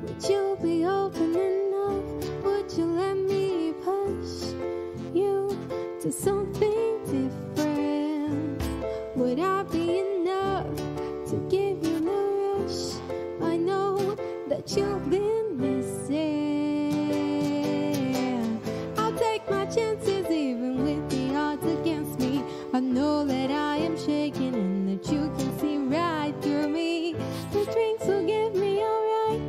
Would you be open enough? Would you let me push you to something different? Would I be enough to give you the rush? I know that you've been missing. I'll take my chances even with the odds against me. I know that I am shaking and that you can see right through me. The drinks will give me alright.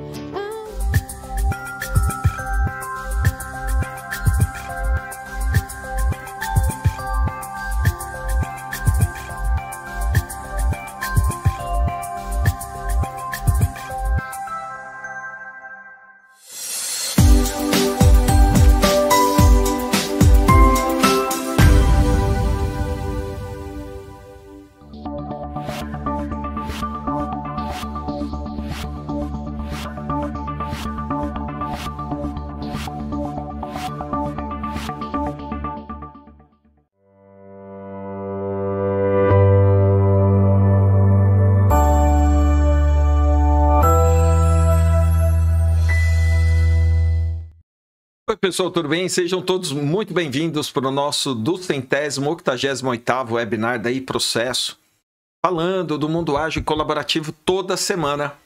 Oi pessoal, tudo bem? Sejam todos muito bem-vindos para o nosso 288º webinar da iProcesso, falando do mundo ágil e colaborativo toda semana,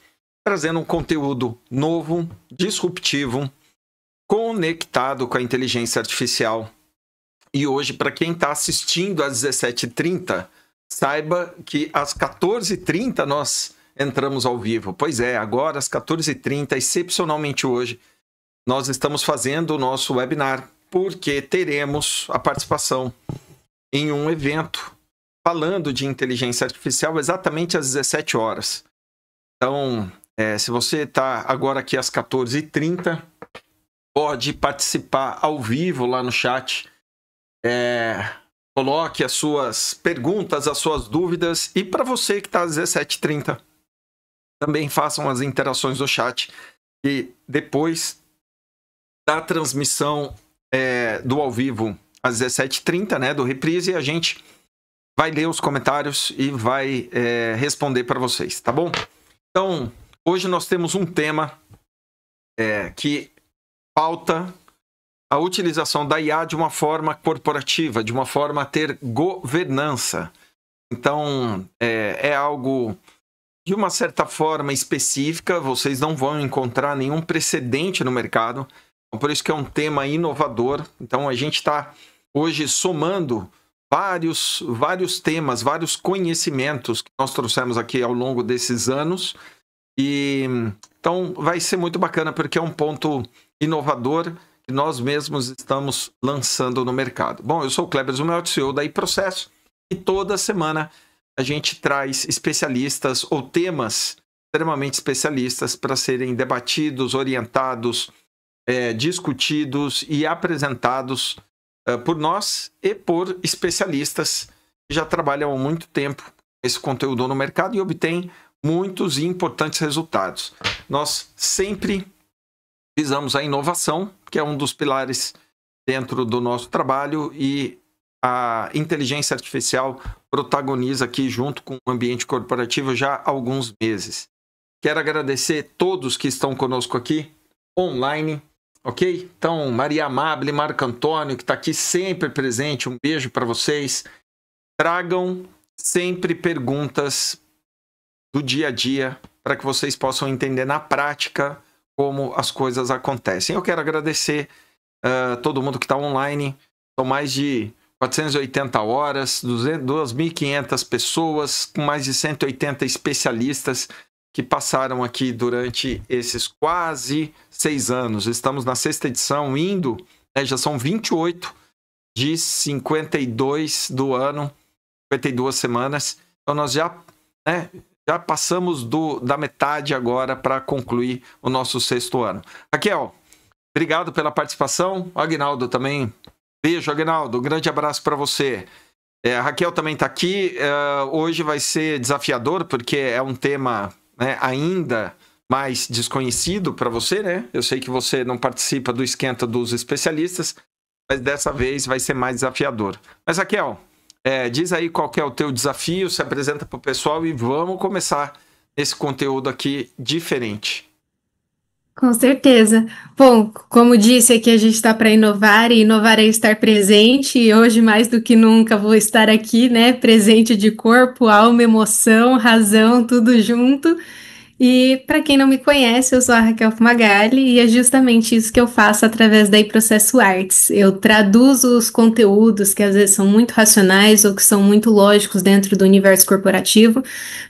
trazendo um conteúdo novo, disruptivo, conectado com a inteligência artificial. E hoje, para quem está assistindo às 17h30, saiba que às 14h30 nós entramos ao vivo. Pois é, agora às 14h30, excepcionalmente hoje, nós estamos fazendo o nosso webinar porque teremos a participação em um evento falando de inteligência artificial exatamente às 17 horas. Então, se você está agora aqui às 14h30, pode participar ao vivo lá no chat. Coloque as suas perguntas, as suas dúvidas. E para você que está às 17h30, também façam as interações no chat. E depois da transmissão do ao vivo às 17h30, né, do reprise, a gente vai ler os comentários e vai responder para vocês, tá bom? Então, hoje nós temos um tema que pauta a utilização da IA de uma forma corporativa, de uma forma a ter governança. Então, é algo de uma certa forma específica, vocês não vão encontrar nenhum precedente no mercado. Por isso que é um tema inovador. Então, a gente está hoje somando vários temas, vários conhecimentos que nós trouxemos aqui ao longo desses anos. E então, vai ser muito bacana, porque é um ponto inovador que nós mesmos estamos lançando no mercado. Bom, eu sou o Kleber Zumelt, CEO da iProcesso, e toda semana a gente traz especialistas ou temas extremamente especialistas para serem debatidos, orientados, discutidos e apresentados por nós e por especialistas que já trabalham há muito tempo esse conteúdo no mercado e obtêm muitos e importantes resultados. Nós sempre visamos a inovação, que é um dos pilares dentro do nosso trabalho, e a inteligência artificial protagoniza aqui junto com o ambiente corporativo já há alguns meses. Quero agradecer todos que estão conosco aqui online. Ok? Então, Maria Amable, Marco Antônio, que está aqui sempre presente, um beijo para vocês. Tragam sempre perguntas do dia a dia para que vocês possam entender na prática como as coisas acontecem. Eu quero agradecer todo mundo que está online. São mais de 480 horas, 2.500 pessoas, com mais de 180 especialistas que passaram aqui durante esses quase 6 anos. Estamos na 6ª edição, já são 28 de 52 do ano, 52 semanas. Então nós já passamos da metade agora para concluir o nosso 6º ano. Raquel, obrigado pela participação. O Aguinaldo também. Beijo, Aguinaldo. Um grande abraço para você. A Raquel também está aqui. Hoje vai ser desafiador, porque é um tema ainda mais desconhecido para você, né? Eu sei que você não participa do esquenta dos especialistas, mas dessa vez vai ser mais desafiador. Mas, Raquel, diz aí qual que é o teu desafio, se apresenta para o pessoal e vamos começar esse conteúdo aqui diferente. Com certeza. Bom, como disse aqui, a gente está para inovar e inovar é estar presente. E hoje, mais do que nunca, vou estar aqui, né? Presente de corpo, alma, emoção, razão, tudo junto. E para quem não me conhece, eu sou a Raquel Fumagalli e é justamente isso que eu faço através da iProcesso Arts. Eu traduzo os conteúdos que às vezes são muito racionais ou que são muito lógicos dentro do universo corporativo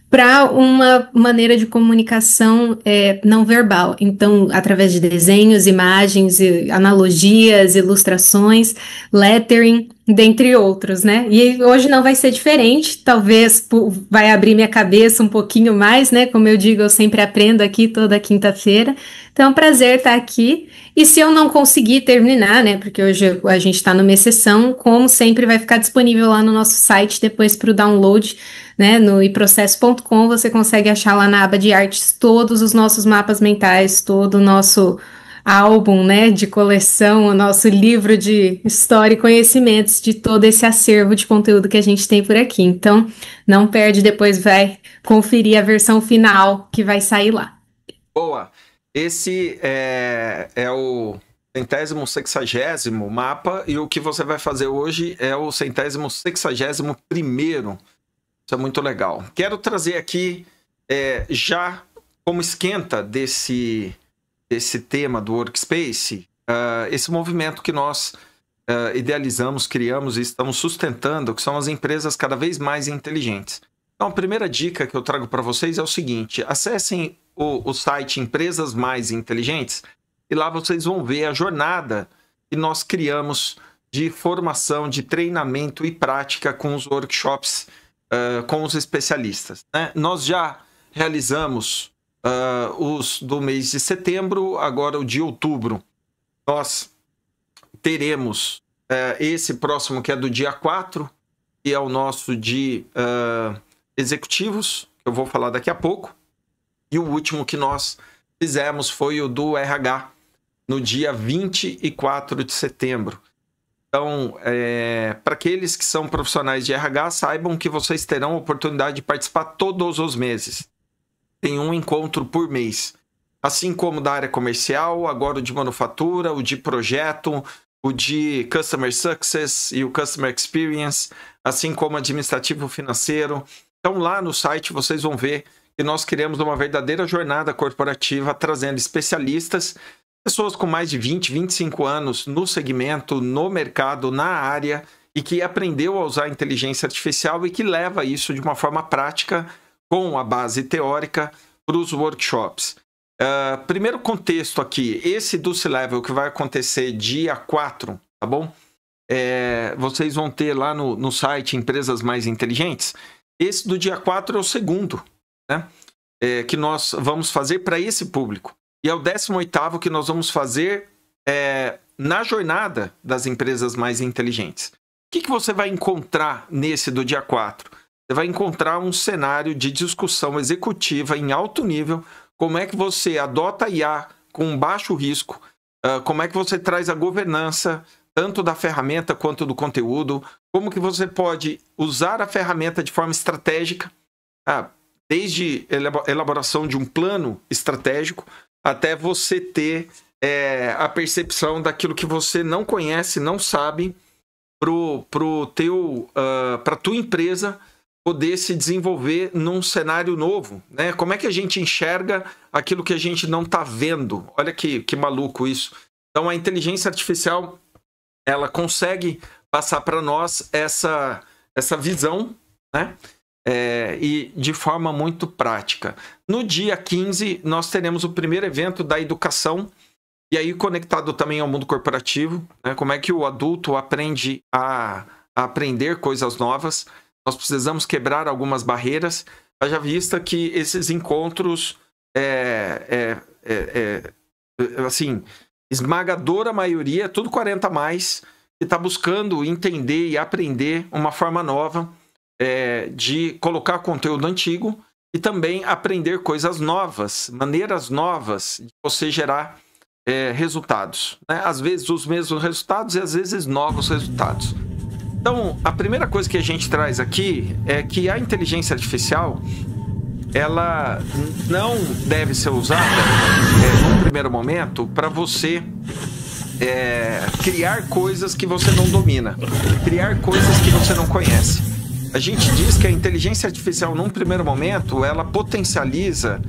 para uma maneira de comunicação não verbal. Então, através de desenhos, imagens, analogias, ilustrações, lettering, dentre outros, né? E hoje não vai ser diferente, talvez vai abrir minha cabeça um pouquinho mais, né? Como eu digo, eu sempre aprendo aqui toda quinta-feira. Então, é um prazer estar aqui. E se eu não conseguir terminar, né? Porque hoje a gente está numa exceção, como sempre, vai ficar disponível lá no nosso site depois para o download, né? No iprocesso.com você consegue achar lá na aba de artes todos os nossos mapas mentais, todo o nosso álbum, né, de coleção, o nosso livro de história e conhecimentos de todo esse acervo de conteúdo que a gente tem por aqui. Então, não perde, depois vai conferir a versão final que vai sair lá. Boa! Esse é o 160º mapa e o que você vai fazer hoje é o 161º. Isso é muito legal. Quero trazer aqui, já como esquenta desse tema do Workspace, esse movimento que nós idealizamos, criamos e estamos sustentando, que são as empresas cada vez mais inteligentes. Então, a primeira dica que eu trago para vocês é o seguinte: acessem o site Empresas Mais Inteligentes e lá vocês vão ver a jornada que nós criamos de formação, de treinamento e prática com os workshops, com os especialistas, né? Nós já realizamos os do mês de setembro, agora o de outubro. Nós teremos esse próximo, que é do dia 4, que é o nosso de executivos, que eu vou falar daqui a pouco. E o último que nós fizemos foi o do RH, no dia 24 de setembro. Então, para aqueles que são profissionais de RH, saibam que vocês terão a oportunidade de participar todos os meses. Tem um encontro por mês. Assim como da área comercial, agora o de manufatura, o de projeto, o de Customer Success e o Customer Experience, assim como administrativo financeiro. Então, lá no site vocês vão ver que nós criamos uma verdadeira jornada corporativa, trazendo especialistas, pessoas com mais de 20, 25 anos no segmento, no mercado, na área, e que aprendeu a usar a inteligência artificial e que leva isso de uma forma prática, com a base teórica, para os workshops. Primeiro contexto aqui, esse do C-Level que vai acontecer dia 4, tá bom? Vocês vão ter lá no site Empresas Mais Inteligentes. Esse do dia 4 é o segundo, né? Que nós vamos fazer para esse público. E é o 18º que nós vamos fazer na jornada das empresas mais inteligentes. O que você vai encontrar nesse do dia 4? Você vai encontrar um cenário de discussão executiva em alto nível, como é que você adota IA com baixo risco, como é que você traz a governança, tanto da ferramenta quanto do conteúdo, como que você pode usar a ferramenta de forma estratégica, desde elaboração de um plano estratégico, até você ter a percepção daquilo que você não conhece, não sabe, para a tua empresa poder se desenvolver num cenário novo, né? Como é que a gente enxerga aquilo que a gente não está vendo? Olha que maluco isso. Então, a inteligência artificial, ela consegue passar para nós essa visão, né? E de forma muito prática. No dia 15, nós teremos o primeiro evento da educação, e aí conectado também ao mundo corporativo, né? Como é que o adulto aprende a aprender coisas novas. Nós precisamos quebrar algumas barreiras, haja vista que esses encontros, assim, esmagadora maioria, tudo 40 a mais, que está buscando entender e aprender uma forma nova de colocar conteúdo antigo e também aprender coisas novas, maneiras novas de você gerar resultados, né? Às vezes os mesmos resultados e às vezes novos resultados. Então, a primeira coisa que a gente traz aqui é que a inteligência artificial, ela não deve ser usada, num primeiro momento, para você criar coisas que você não domina, criar coisas que você não conhece. A gente diz que a inteligência artificial, num primeiro momento, ela potencializa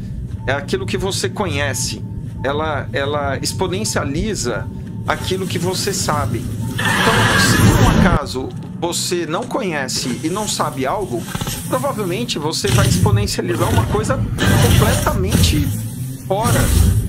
aquilo que você conhece, ela exponencializa aquilo que você sabe. Então, se por um acaso você não conhece e não sabe algo, provavelmente você vai exponencializar uma coisa completamente fora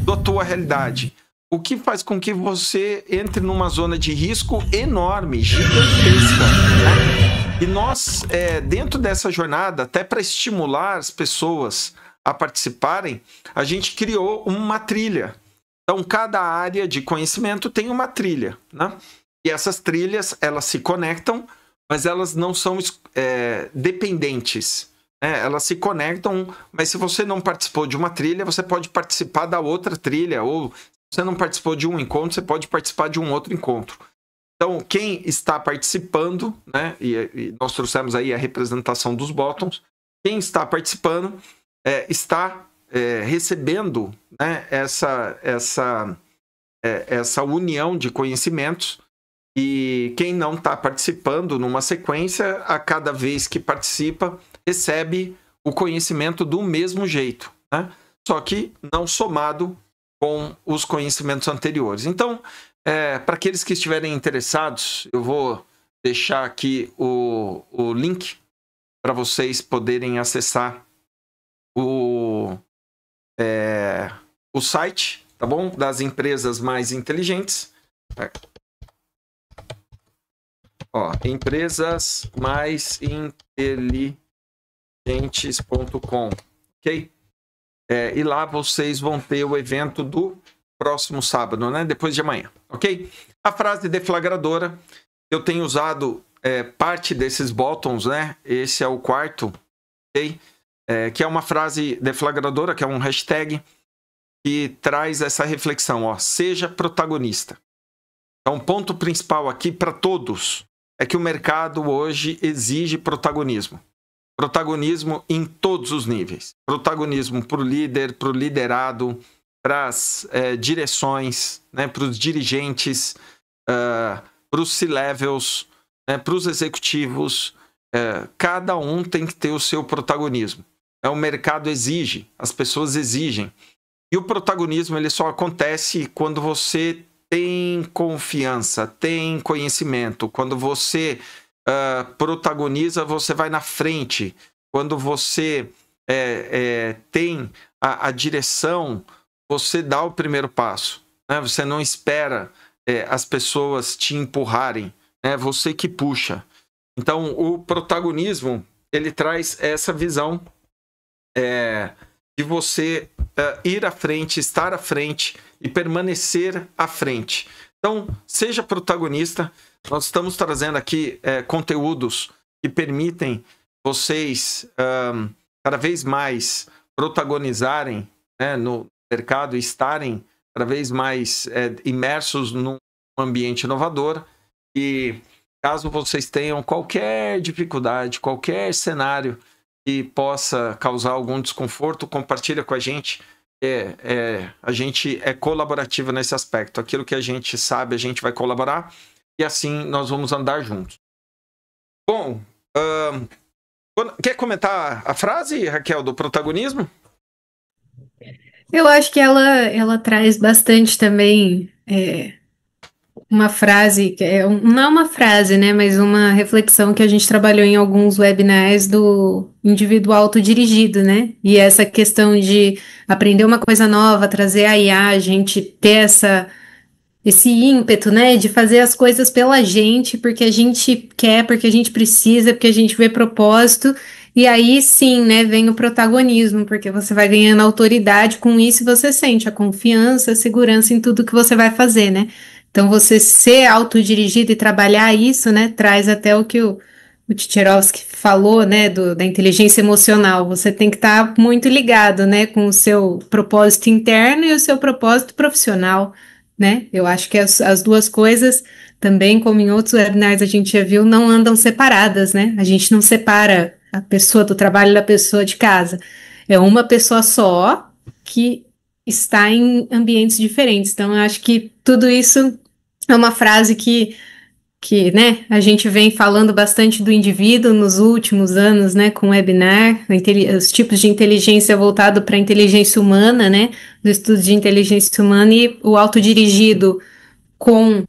da tua realidade. O que faz com que você entre numa zona de risco enorme, gigantesca, né? E nós, dentro dessa jornada, até para estimular as pessoas a participarem, a gente criou uma trilha. Então, cada área de conhecimento tem uma trilha, né? E essas trilhas, elas se conectam, mas elas não são dependentes, né? Elas se conectam, mas se você não participou de uma trilha, você pode participar da outra trilha, ou se você não participou de um encontro, você pode participar de um outro encontro. Então, quem está participando, né? E nós trouxemos aí a representação dos bottoms, quem está participando está recebendo, né, essa união de conhecimentos, e quem não está participando numa sequência, a cada vez que participa, recebe o conhecimento do mesmo jeito, né? Só que não somado com os conhecimentos anteriores. Então, para aqueles que estiverem interessados, eu vou deixar aqui o link para vocês poderem acessar o site, tá bom? Das empresas mais inteligentes. Ó, empresasmaisinteligentes.com, ok? E lá vocês vão ter o evento do próximo sábado, né? Depois de amanhã, ok? A frase deflagradora, eu tenho usado parte desses bottoms, né? Esse é o quarto, ok? Que é uma frase deflagradora, que é um hashtag que traz essa reflexão, ó, seja protagonista. Então, o ponto principal aqui para todos é que o mercado hoje exige protagonismo. Protagonismo em todos os níveis. Protagonismo para o líder, para o liderado, para as direções, né, para os dirigentes, para os C-levels, né, para os executivos. Cada um tem que ter o seu protagonismo. O mercado exige, as pessoas exigem. E o protagonismo ele só acontece quando você tem confiança, tem conhecimento. Quando você protagoniza, você vai na frente. Quando você tem a direção, você dá o primeiro passo, né? Você não espera as pessoas te empurrarem, né? Você que puxa. Então, o protagonismo, ele traz essa visão de você ir à frente, estar à frente e permanecer à frente. Então, seja protagonista. Nós estamos trazendo aqui conteúdos que permitem vocês cada vez mais protagonizarem, né, no mercado e estarem cada vez mais imersos num ambiente inovador. E caso vocês tenham qualquer dificuldade, qualquer cenário que possa causar algum desconforto, compartilha com a gente. A gente é colaborativo nesse aspecto. Aquilo que a gente sabe, a gente vai colaborar. E assim nós vamos andar juntos. Bom, quer comentar a frase, Raquel, do protagonismo? Eu acho que ela traz bastante também uma frase, não é uma frase, né, mas uma reflexão que a gente trabalhou em alguns webinars do indivíduo autodirigido, né? E essa questão de aprender uma coisa nova, trazer a IA, a gente ter esse ímpeto, né, de fazer as coisas pela gente, porque a gente quer, porque a gente precisa, porque a gente vê propósito, e aí sim, né, vem o protagonismo, porque você vai ganhando autoridade com isso e você sente a confiança, a segurança em tudo que você vai fazer, né? Então você ser autodirigido e trabalhar isso, né, traz até o que o Tchaikovsky falou, né, da inteligência emocional. Você tem que estar muito ligado, né, com o seu propósito interno e o seu propósito profissional, né? Eu acho que as duas coisas, também como em outros webinars a gente já viu, não andam separadas, né? A gente não separa a pessoa do trabalho da pessoa de casa. É uma pessoa só que está em ambientes diferentes. Então, eu acho que tudo isso é uma frase que, né, a gente vem falando bastante do indivíduo nos últimos anos, né, com o webinar, os tipos de inteligência voltado para a inteligência humana, né, do estudo de inteligência humana e o autodirigido com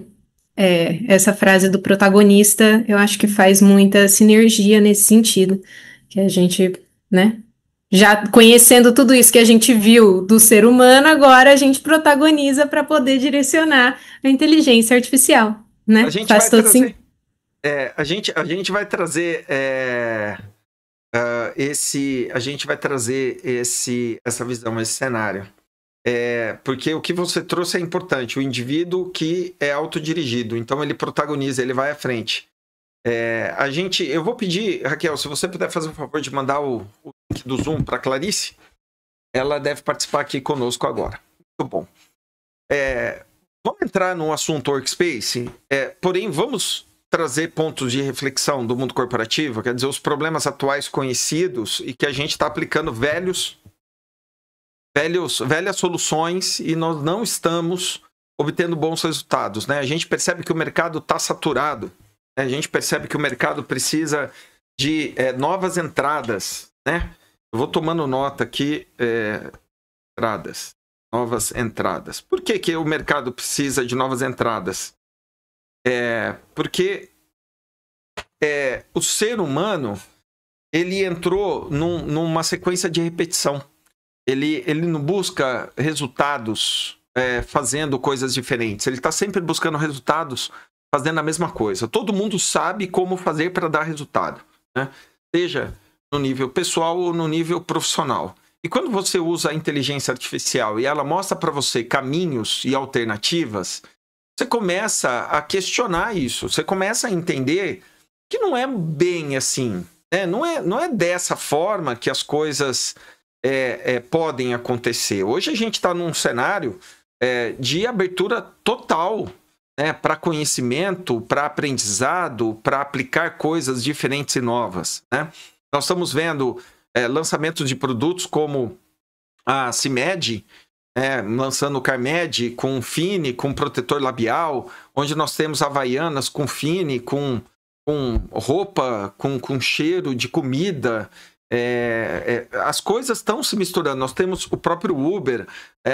essa frase do protagonista, eu acho que faz muita sinergia nesse sentido, que a gente, né, já conhecendo tudo isso que a gente viu do ser humano, agora a gente protagoniza para poder direcionar a inteligência artificial, A né? gente Faz vai todo sentido. trazer. A gente vai trazer a gente vai trazer essa visão, esse cenário. Porque o que você trouxe é importante. O indivíduo que é autodirigido, então ele protagoniza, ele vai à frente. Eu vou pedir, Raquel, se você puder fazer o favor de mandar o link do Zoom para Clarice, ela deve participar aqui conosco agora. Muito bom. Vamos entrar no assunto workspace, porém vamos trazer pontos de reflexão do mundo corporativo, quer dizer, os problemas atuais conhecidos e que a gente está aplicando velhas soluções e nós não estamos obtendo bons resultados, né? A gente percebe que o mercado está saturado, né? A gente percebe que o mercado precisa de novas entradas, né? Eu vou tomando nota aqui, novas entradas. Por que o mercado precisa de novas entradas? Porque o ser humano ele entrou numa sequência de repetição. Ele não busca resultados fazendo coisas diferentes. Ele está sempre buscando resultados fazendo a mesma coisa. Todo mundo sabe como fazer para dar resultado, né? Seja no nível pessoal ou no nível profissional. E quando você usa a inteligência artificial e ela mostra para você caminhos e alternativas, você começa a questionar isso. Você começa a entender que não é bem assim, né? Não é dessa forma que as coisas podem acontecer. Hoje a gente está num cenário de abertura total, né, para conhecimento, para aprendizado, para aplicar coisas diferentes e novas, né? Nós estamos vendo lançamentos de produtos como a CIMED, lançando o Carmed com Fini, com protetor labial, onde nós temos Havaianas com Fini, com roupa, com cheiro de comida. As coisas estão se misturando. Nós temos o próprio Uber,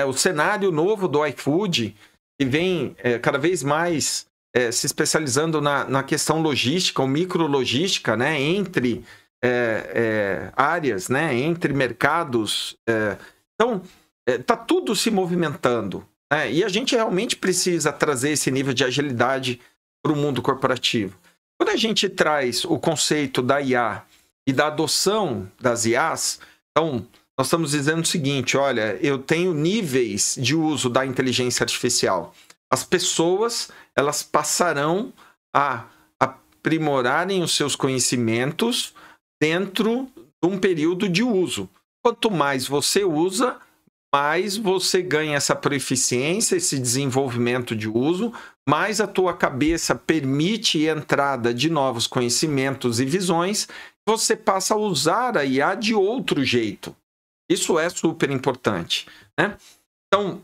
o cenário novo do iFood, que vem cada vez mais se especializando na questão logística, ou micrologística, né, entre áreas, né, entre mercados. Então, está tudo se movimentando, né? E a gente realmente precisa trazer esse nível de agilidade para o mundo corporativo. Quando a gente traz o conceito da IA e da adoção das IAs, então, nós estamos dizendo o seguinte, olha, eu tenho níveis de uso da inteligência artificial. As pessoas, elas passarão a aprimorarem os seus conhecimentos dentro de um período de uso. Quanto mais você usa, mais você ganha essa proficiência, esse desenvolvimento de uso, mais a tua cabeça permite entrada de novos conhecimentos e visões, você passa a usar a IA de outro jeito. Isso é super importante, né? Então,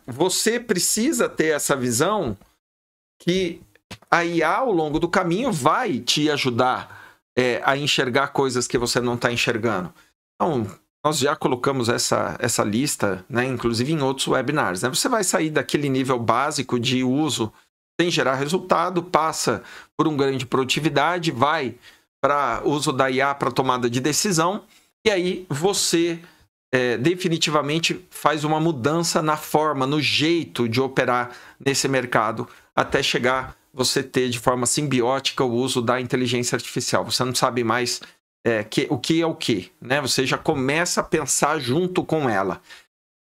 você precisa ter essa visão que a IA, ao longo do caminho, vai te ajudar a enxergar coisas que você não está enxergando. Então, nós já colocamos essa lista, né, inclusive em outros webinars, né? Você vai sair daquele nível básico de uso sem gerar resultado, passa por um ganho de produtividade, vai para uso da IA para tomada de decisão, e aí você definitivamente faz uma mudança na forma, no jeito de operar nesse mercado, até chegar você ter de forma simbiótica o uso da inteligência artificial. Você não sabe mais o que é o que, né? Você já começa a pensar junto com ela.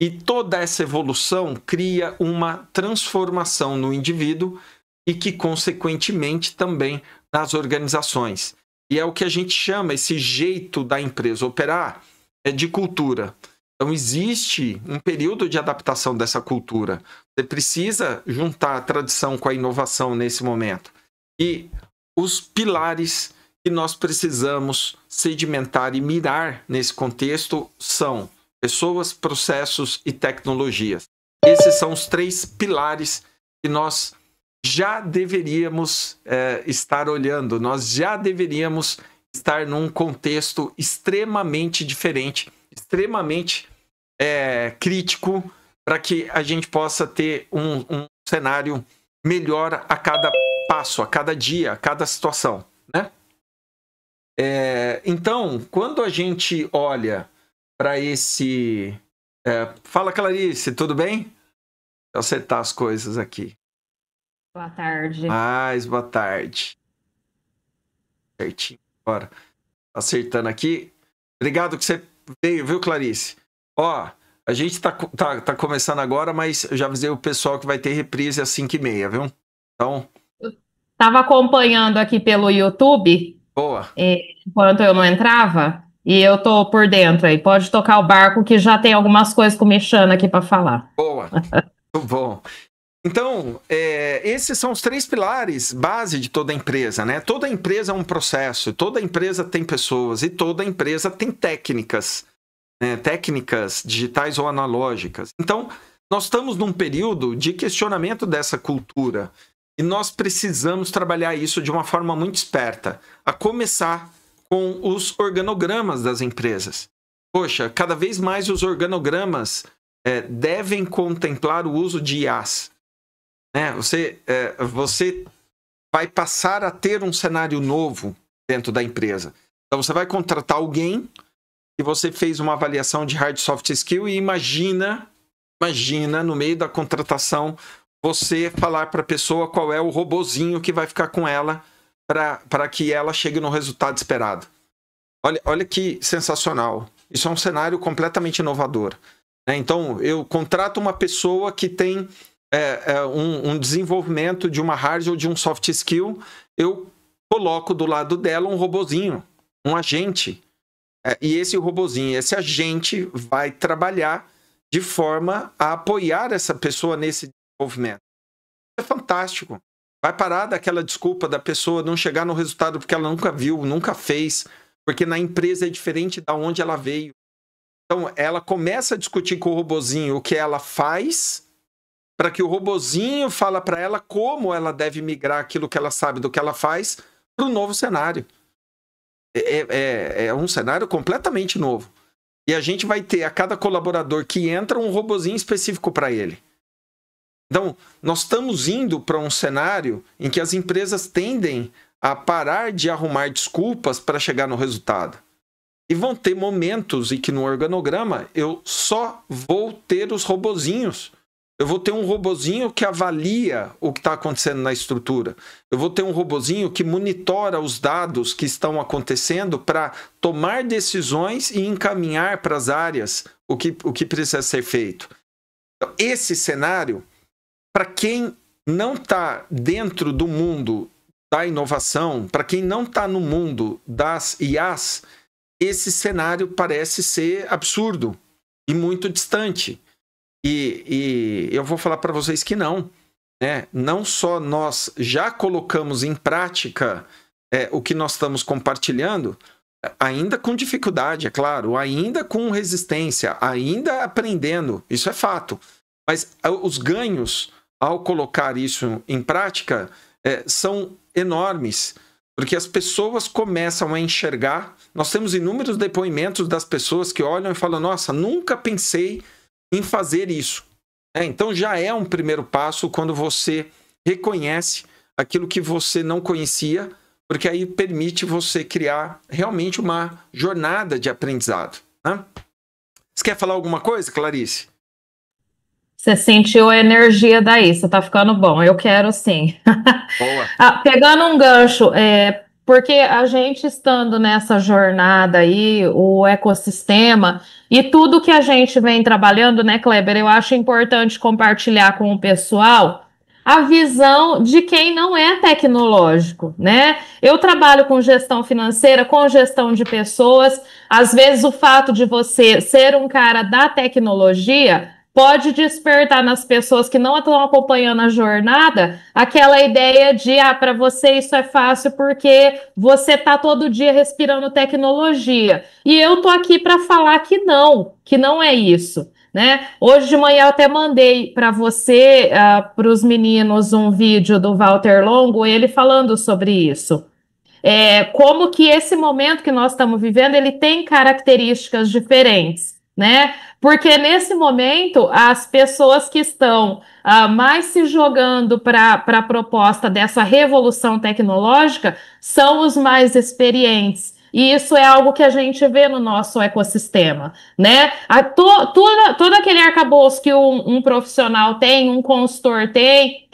E toda essa evolução cria uma transformação no indivíduo e que, consequentemente, também nas organizações. E é o que a gente chama, esse jeito da empresa operar, de cultura. Então, existe um período de adaptação dessa cultura. Você precisa juntar a tradição com a inovação nesse momento. E os pilares que nós precisamos sedimentar e mirar nesse contexto são pessoas, processos e tecnologias. Esses são os 3 pilares que nós já deveríamos estar olhando, nós já deveríamos estar num contexto extremamente diferente, extremamente crítico, para que a gente possa ter um cenário melhor a cada passo, a cada dia, a cada situação, né? Então, quando a gente olha para esse... fala, Clarice, tudo bem? Deixa eu acertar as coisas aqui. Boa tarde. Boa tarde. Certinho. Bora. Acertando aqui. Obrigado que você veio, viu, Clarice? Ó, a gente tá começando agora, mas eu já avisei o pessoal que vai ter reprise às 5h30, viu? Então... Estava acompanhando aqui pelo YouTube. Boa. Enquanto eu não entrava, e eu tô por dentro aí. Pode tocar o barco que já tem algumas coisas comichando aqui para falar. Boa. Muito bom. Então, esses são os 3 pilares base de toda empresa, né? Toda empresa é um processo, toda empresa tem pessoas e toda empresa tem técnicas, né? Técnicas digitais ou analógicas. Então, nós estamos num período de questionamento dessa cultura e nós precisamos trabalhar isso de uma forma muito esperta, a começar com os organogramas das empresas. Poxa, cada vez mais os organogramas devem contemplar o uso de IAs. Você vai passar a ter um cenário novo dentro da empresa. Então, você vai contratar alguém e você fez uma avaliação de hard soft skill e imagina no meio da contratação você falar para a pessoa qual é o robozinho que vai ficar com ela para que ela chegue no resultado esperado. Olha que sensacional. Isso é um cenário completamente inovador. Então, eu contrato uma pessoa que tem um desenvolvimento de uma hard ou de um soft skill, eu coloco do lado dela um robozinho, um agente. E esse robozinho, esse agente vai trabalhar de forma a apoiar essa pessoa nesse desenvolvimento. É fantástico. Vai parar daquela desculpa da pessoa não chegar no resultado porque ela nunca viu, nunca fez, porque na empresa é diferente da onde ela veio. Então, ela começa a discutir com o robozinho o que ela faz, para que o robozinho fala para ela como ela deve migrar aquilo que ela sabe do que ela faz para o novo cenário. É um cenário completamente novo. E a gente vai ter a cada colaborador que entra um robozinho específico para ele. Então, nós estamos indo para um cenário em que as empresas tendem a parar de arrumar desculpas para chegar no resultado. E vão ter momentos em que no organograma eu só vou ter os robozinhos. Eu vou ter um robozinho que avalia o que está acontecendo na estrutura. Eu vou ter um robozinho que monitora os dados que estão acontecendo para tomar decisões e encaminhar para as áreas o que precisa ser feito. Então, esse cenário, para quem não está dentro do mundo da inovação, para quem não está no mundo das IAs, esse cenário parece ser absurdo e muito distante. E eu vou falar para vocês que não. Né? Não só nós já colocamos em prática o que nós estamos compartilhando, ainda com dificuldade, é claro, ainda com resistência, ainda aprendendo, isso é fato. Mas os ganhos ao colocar isso em prática são enormes, porque as pessoas começam a enxergar. Nós temos inúmeros depoimentos das pessoas que olham e falam: nossa, nunca pensei em fazer isso. Então já é um primeiro passo quando você reconhece aquilo que você não conhecia, porque aí permite você criar realmente uma jornada de aprendizado. Né? Você quer falar alguma coisa, Clarice? Você sentiu a energia daí, você tá ficando bom. Eu quero sim. Boa. Pegando um gancho, porque a gente estando nessa jornada aí, o ecossistema e tudo que a gente vem trabalhando, né, Kleber? Eu acho importante compartilhar com o pessoal a visão de quem não é tecnológico, né? Eu trabalho com gestão financeira, com gestão de pessoas. Às vezes o fato de você ser um cara da tecnologia pode despertar nas pessoas que não estão acompanhando a jornada aquela ideia de, para você isso é fácil porque você está todo dia respirando tecnologia. E eu tô aqui para falar que não é isso, né? Hoje de manhã eu até mandei para você, para os meninos, um vídeo do Walter Longo, ele falando sobre isso. Como que esse momento que nós estamos vivendo, ele tem características diferentes, né? Porque nesse momento, as pessoas que estão mais se jogando para a proposta dessa revolução tecnológica são os mais experientes. E isso é algo que a gente vê no nosso ecossistema, né? Todo aquele arcabouço que um profissional tem, um consultor tem,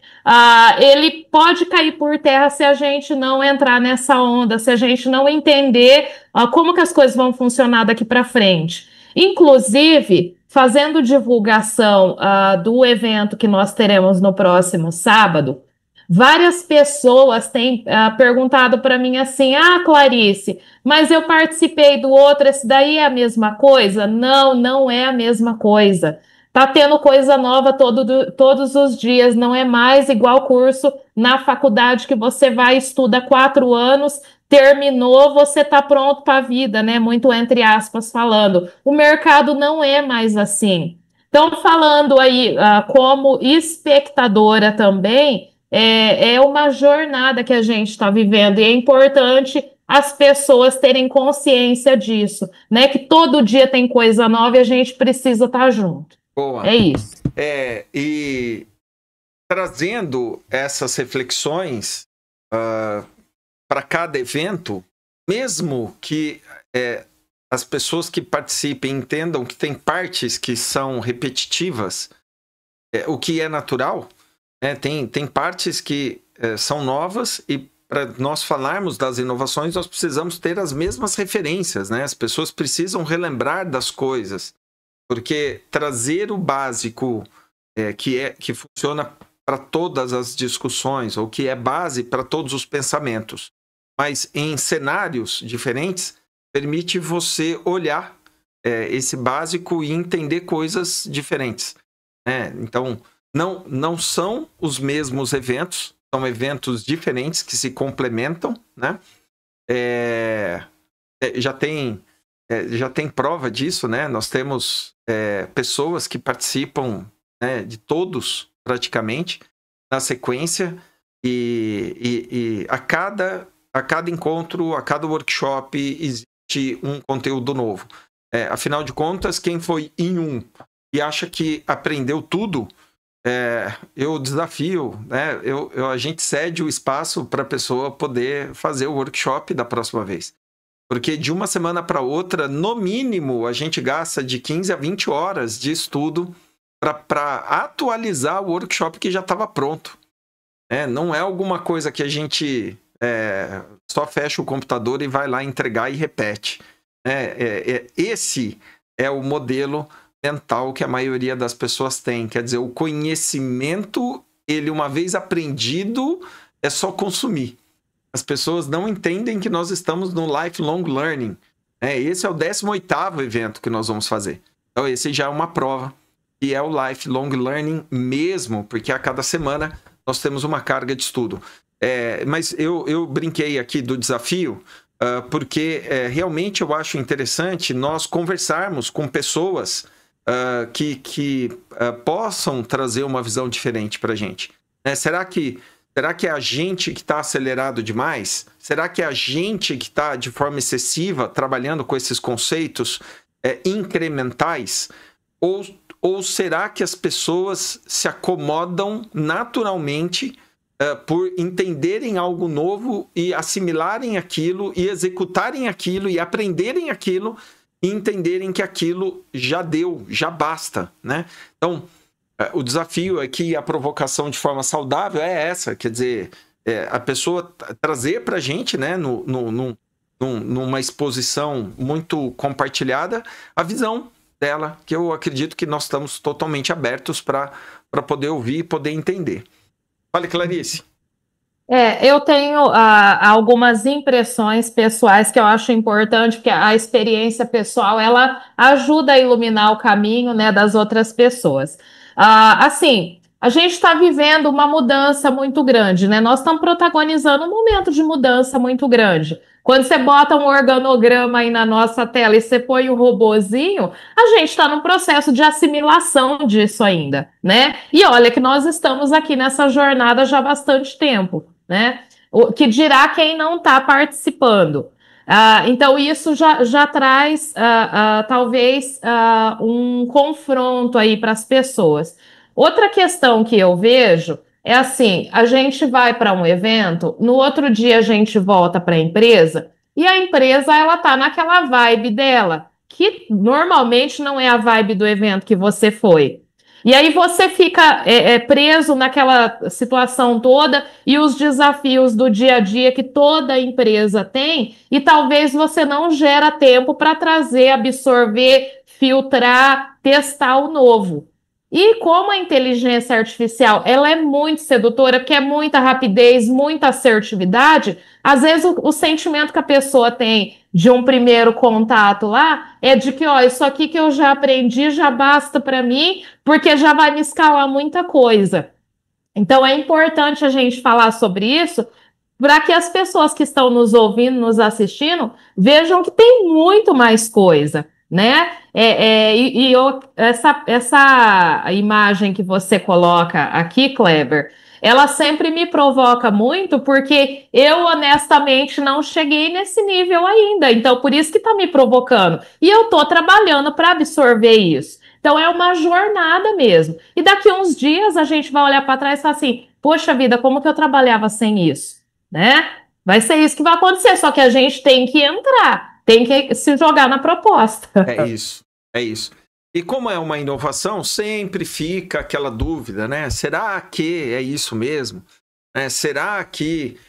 ele pode cair por terra se a gente não entrar nessa onda, se a gente não entender como que as coisas vão funcionar daqui para frente. Inclusive, fazendo divulgação do evento que nós teremos no próximo sábado, várias pessoas têm perguntado para mim assim: Clarice, mas eu participei do outro, esse daí é a mesma coisa? Não, não é a mesma coisa. Tá tendo coisa nova todos os dias, não é mais igual curso na faculdade que você vai, estuda 4 anos, terminou, você tá pronto para a vida, né? Muito entre aspas falando. O mercado não é mais assim. Então, falando aí como espectadora também, é uma jornada que a gente está vivendo e é importante as pessoas terem consciência disso, né? Que todo dia tem coisa nova e a gente precisa estar junto. Boa. É isso. E trazendo essas reflexões para cada evento, mesmo que as pessoas que participem entendam que tem partes que são repetitivas, o que é natural, né? Tem partes que são novas e para nós falarmos das inovações, nós precisamos ter as mesmas referências, né? As pessoas precisam relembrar das coisas. Porque trazer o básico que funciona para todas as discussões, ou que é base para todos os pensamentos, mas em cenários diferentes, permite você olhar esse básico e entender coisas diferentes, né? Então, não são os mesmos eventos, são eventos diferentes que se complementam, né? Já tem prova disso, né? Nós temos pessoas que participam, né, de todos, praticamente, na sequência, e a cada encontro, a cada workshop, existe um conteúdo novo. Afinal de contas, quem foi em um e acha que aprendeu tudo, eu desafio, né? A gente cede o espaço para a pessoa poder fazer o workshop da próxima vez. Porque de uma semana para outra, no mínimo, a gente gasta de 15 a 20 horas de estudo para atualizar o workshop que já estava pronto. Não é alguma coisa que a gente só fecha o computador e vai lá entregar e repete. Esse é o modelo mental que a maioria das pessoas tem. Quer dizer, o conhecimento, ele uma vez aprendido, é só consumir. As pessoas não entendem que nós estamos no Lifelong Learning. Esse é o 18º evento que nós vamos fazer. Então, esse já é uma prova. E é o Lifelong Learning mesmo, porque a cada semana nós temos uma carga de estudo. Mas eu brinquei aqui do desafio, porque realmente eu acho interessante nós conversarmos com pessoas que possam trazer uma visão diferente para a gente. Será que é a gente que está acelerado demais? Será que é a gente que está de forma excessiva trabalhando com esses conceitos incrementais? Ou será que as pessoas se acomodam naturalmente por entenderem algo novo e assimilarem aquilo e executarem aquilo e aprenderem aquilo e entenderem que aquilo já deu, já basta, né? Então, o desafio aqui, a provocação de forma saudável é essa, quer dizer, a pessoa trazer para a gente, né, numa exposição muito compartilhada, a visão dela, que eu acredito que nós estamos totalmente abertos para poder ouvir e poder entender. Fale, Clarice. Eu tenho algumas impressões pessoais que eu acho importante, porque a experiência pessoal ela ajuda a iluminar o caminho, né, das outras pessoas. Assim, a gente está vivendo uma mudança muito grande, né? Nós estamos protagonizando um momento de mudança muito grande. Quando você bota um organograma aí na nossa tela e você põe o robozinho, a gente está num processo de assimilação disso ainda, né? E olha que nós estamos aqui nessa jornada já há bastante tempo, né? O que dirá quem não está participando. Então, isso já traz, talvez, um confronto aí para as pessoas. Outra questão que eu vejo é assim: a gente vai para um evento, no outro dia a gente volta para a empresa, e a empresa ela tá naquela vibe dela, que normalmente não é a vibe do evento que você foi. E aí você fica preso naquela situação toda e os desafios do dia a dia que toda empresa tem, e talvez você não gera tempo para trazer, absorver, filtrar, testar o novo. E como a inteligência artificial ela é muito sedutora, porque é muita rapidez, muita assertividade, às vezes o sentimento que a pessoa tem de um primeiro contato lá é de que, ó, isso aqui que eu já aprendi já basta para mim, porque já vai me escalar muita coisa. Então é importante a gente falar sobre isso para que as pessoas que estão nos ouvindo, nos assistindo, vejam que tem muito mais coisa, né? Essa imagem que você coloca aqui, Kleber, ela sempre me provoca muito, porque eu honestamente não cheguei nesse nível ainda. Então, por isso que está me provocando. E eu estou trabalhando para absorver isso. Então, é uma jornada mesmo. E daqui a uns dias a gente vai olhar para trás e falar assim: poxa vida, como que eu trabalhava sem isso? Né? Vai ser isso que vai acontecer, só que a gente tem que entrar, tem que se jogar na proposta. É isso, é isso. E como é uma inovação, sempre fica aquela dúvida, né? Será que é isso mesmo? Será que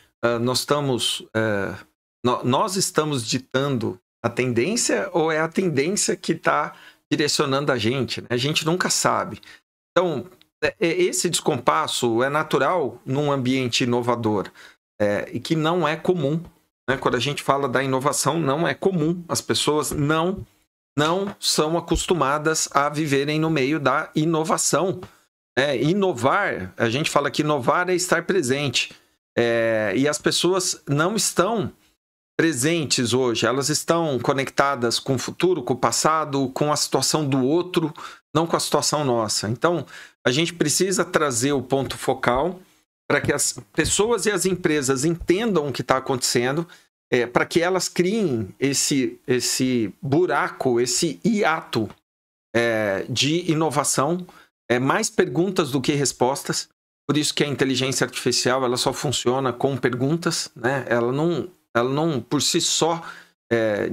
nós estamos ditando a tendência ou é a tendência que está direcionando a gente? Né? A gente nunca sabe. Então, esse descompasso é natural num ambiente inovador. E que não é comum, né? Quando a gente fala da inovação, não é comum. As pessoas não são acostumadas a viverem no meio da inovação. Inovar, a gente fala que inovar é estar presente. E as pessoas não estão presentes hoje. Elas estão conectadas com o futuro, com o passado, com a situação do outro, não com a situação nossa. Então, a gente precisa trazer o ponto focal para que as pessoas e as empresas entendam o que está acontecendo, para que elas criem esse buraco, esse hiato de inovação, mais perguntas do que respostas. Por isso que a inteligência artificial ela só funciona com perguntas, né? Ela não por si só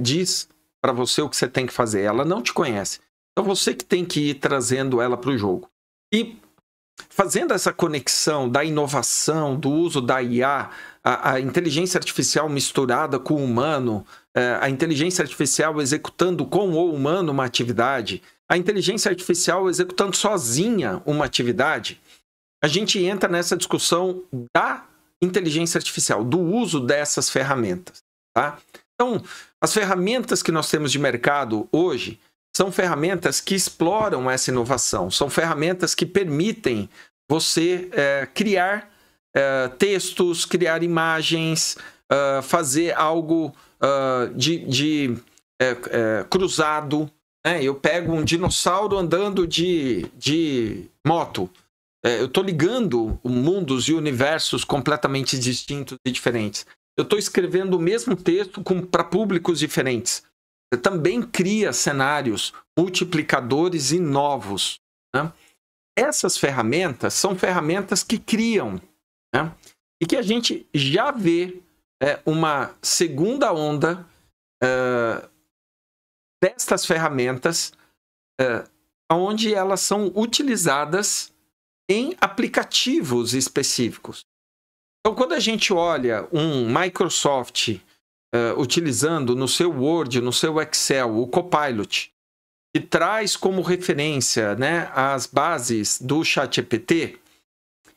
diz para você o que você tem que fazer. Ela não te conhece. Então você que tem que ir trazendo ela para o jogo. E fazendo essa conexão da inovação, do uso da IA, a inteligência artificial misturada com o humano, a inteligência artificial executando com o humano uma atividade, a inteligência artificial executando sozinha uma atividade, a gente entra nessa discussão da inteligência artificial, do uso dessas ferramentas. Tá? Então, as ferramentas que nós temos de mercado hoje são ferramentas que exploram essa inovação, são ferramentas que permitem você criar textos, criar imagens, fazer algo de cruzado. Né? Eu pego um dinossauro andando de moto. Eu estou ligando mundos e universos completamente distintos e diferentes. Eu estou escrevendo o mesmo texto para públicos diferentes. Você também cria cenários multiplicadores e novos. Né? Essas ferramentas são ferramentas que criam. Né? E que a gente já vê uma segunda onda destas ferramentas, onde elas são utilizadas em aplicativos específicos. Então, quando a gente olha um Microsoft utilizando no seu Word, no seu Excel, o Copilot, que traz como referência, né, as bases do ChatGPT,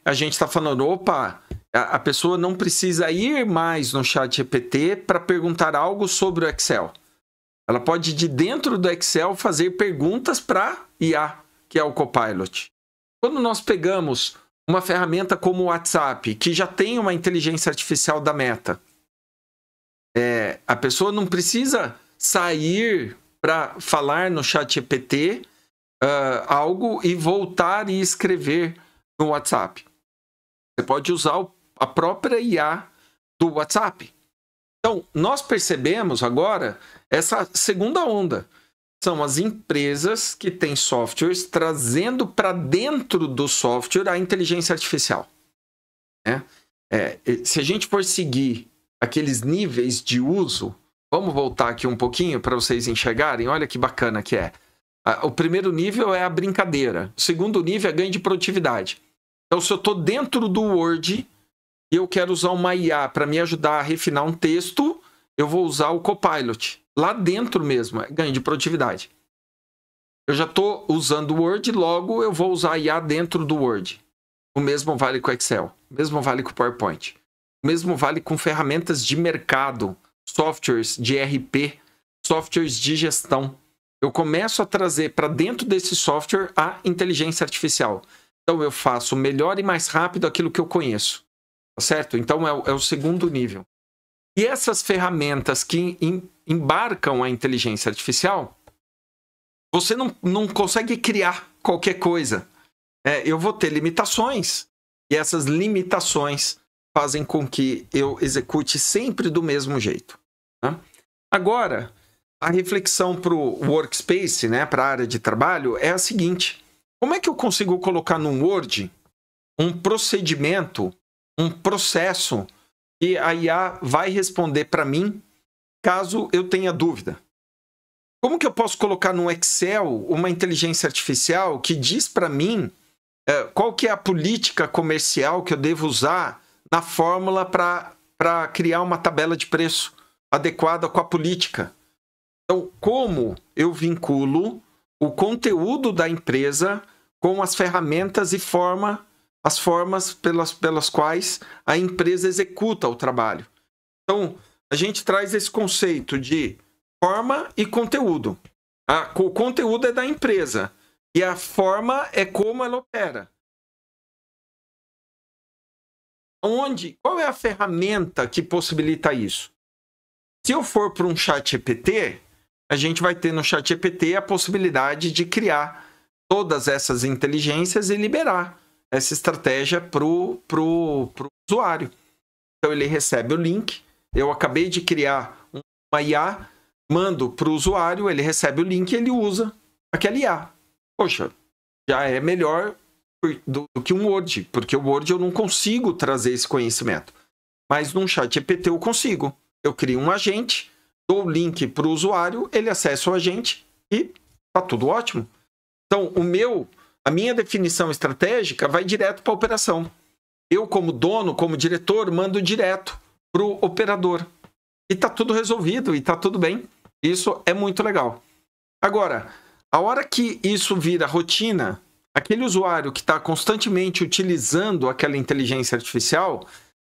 a gente está falando, opa, A pessoa não precisa ir mais no ChatGPT para perguntar algo sobre o Excel. Ela pode, de dentro do Excel, fazer perguntas para IA, que é o Copilot. Quando nós pegamos uma ferramenta como o WhatsApp, que já tem uma inteligência artificial da Meta, a pessoa não precisa sair para falar no ChatGPT algo e voltar e escrever no WhatsApp. Você pode usar a própria IA do WhatsApp. Então, nós percebemos agora essa segunda onda. São as empresas que têm softwares trazendo para dentro do software a inteligência artificial. Se a gente for seguir aqueles níveis de uso, vamos voltar aqui um pouquinho para vocês enxergarem. Olha que bacana que é. O primeiro nível é a brincadeira. O segundo nível é ganho de produtividade. Então, se eu estou dentro do Word e eu quero usar uma IA para me ajudar a refinar um texto, eu vou usar o Copilot. Lá dentro mesmo, é ganho de produtividade. Eu já estou usando o Word, logo eu vou usar a IA dentro do Word. O mesmo vale com o Excel. O mesmo vale com o PowerPoint. O mesmo vale com ferramentas de mercado, softwares de ERP, softwares de gestão. Eu começo a trazer para dentro desse software a inteligência artificial. Então, eu faço melhor e mais rápido aquilo que eu conheço. Tá certo? Então, é o segundo nível. E essas ferramentas que embarcam a inteligência artificial, você não consegue criar qualquer coisa. Eu vou ter limitações. E essas limitações fazem com que eu execute sempre do mesmo jeito. Né? Agora, a reflexão para o workspace, né, para a área de trabalho, é a seguinte. Como é que eu consigo colocar no Word um procedimento, um processo que a IA vai responder para mim caso eu tenha dúvida? Como que eu posso colocar no Excel uma inteligência artificial que diz para mim qual que é a política comercial que eu devo usar na fórmula para criar uma tabela de preço adequada com a política? Então, como eu vinculo o conteúdo da empresa com as ferramentas e as formas pelas quais a empresa executa o trabalho? Então, a gente traz esse conceito de forma e conteúdo. O conteúdo é da empresa e a forma é como ela opera. Qual é a ferramenta que possibilita isso? Se eu for para um ChatGPT, a gente vai ter no ChatGPT a possibilidade de criar todas essas inteligências e liberar essa estratégia para o usuário. Então, ele recebe o link. Eu acabei de criar uma IA, mando para o usuário, ele recebe o link e ele usa aquela IA. Poxa, já é melhor do que um Word, porque o Word eu não consigo trazer esse conhecimento. Mas num ChatGPT eu consigo. Eu crio um agente, dou o link para o usuário, ele acessa o agente e está tudo ótimo. Então, a minha definição estratégica vai direto para a operação. Eu, como dono, como diretor, mando direto para o operador. E está tudo resolvido, e está tudo bem. Isso é muito legal. Agora, a hora que isso vira rotina, aquele usuário que está constantemente utilizando aquela inteligência artificial,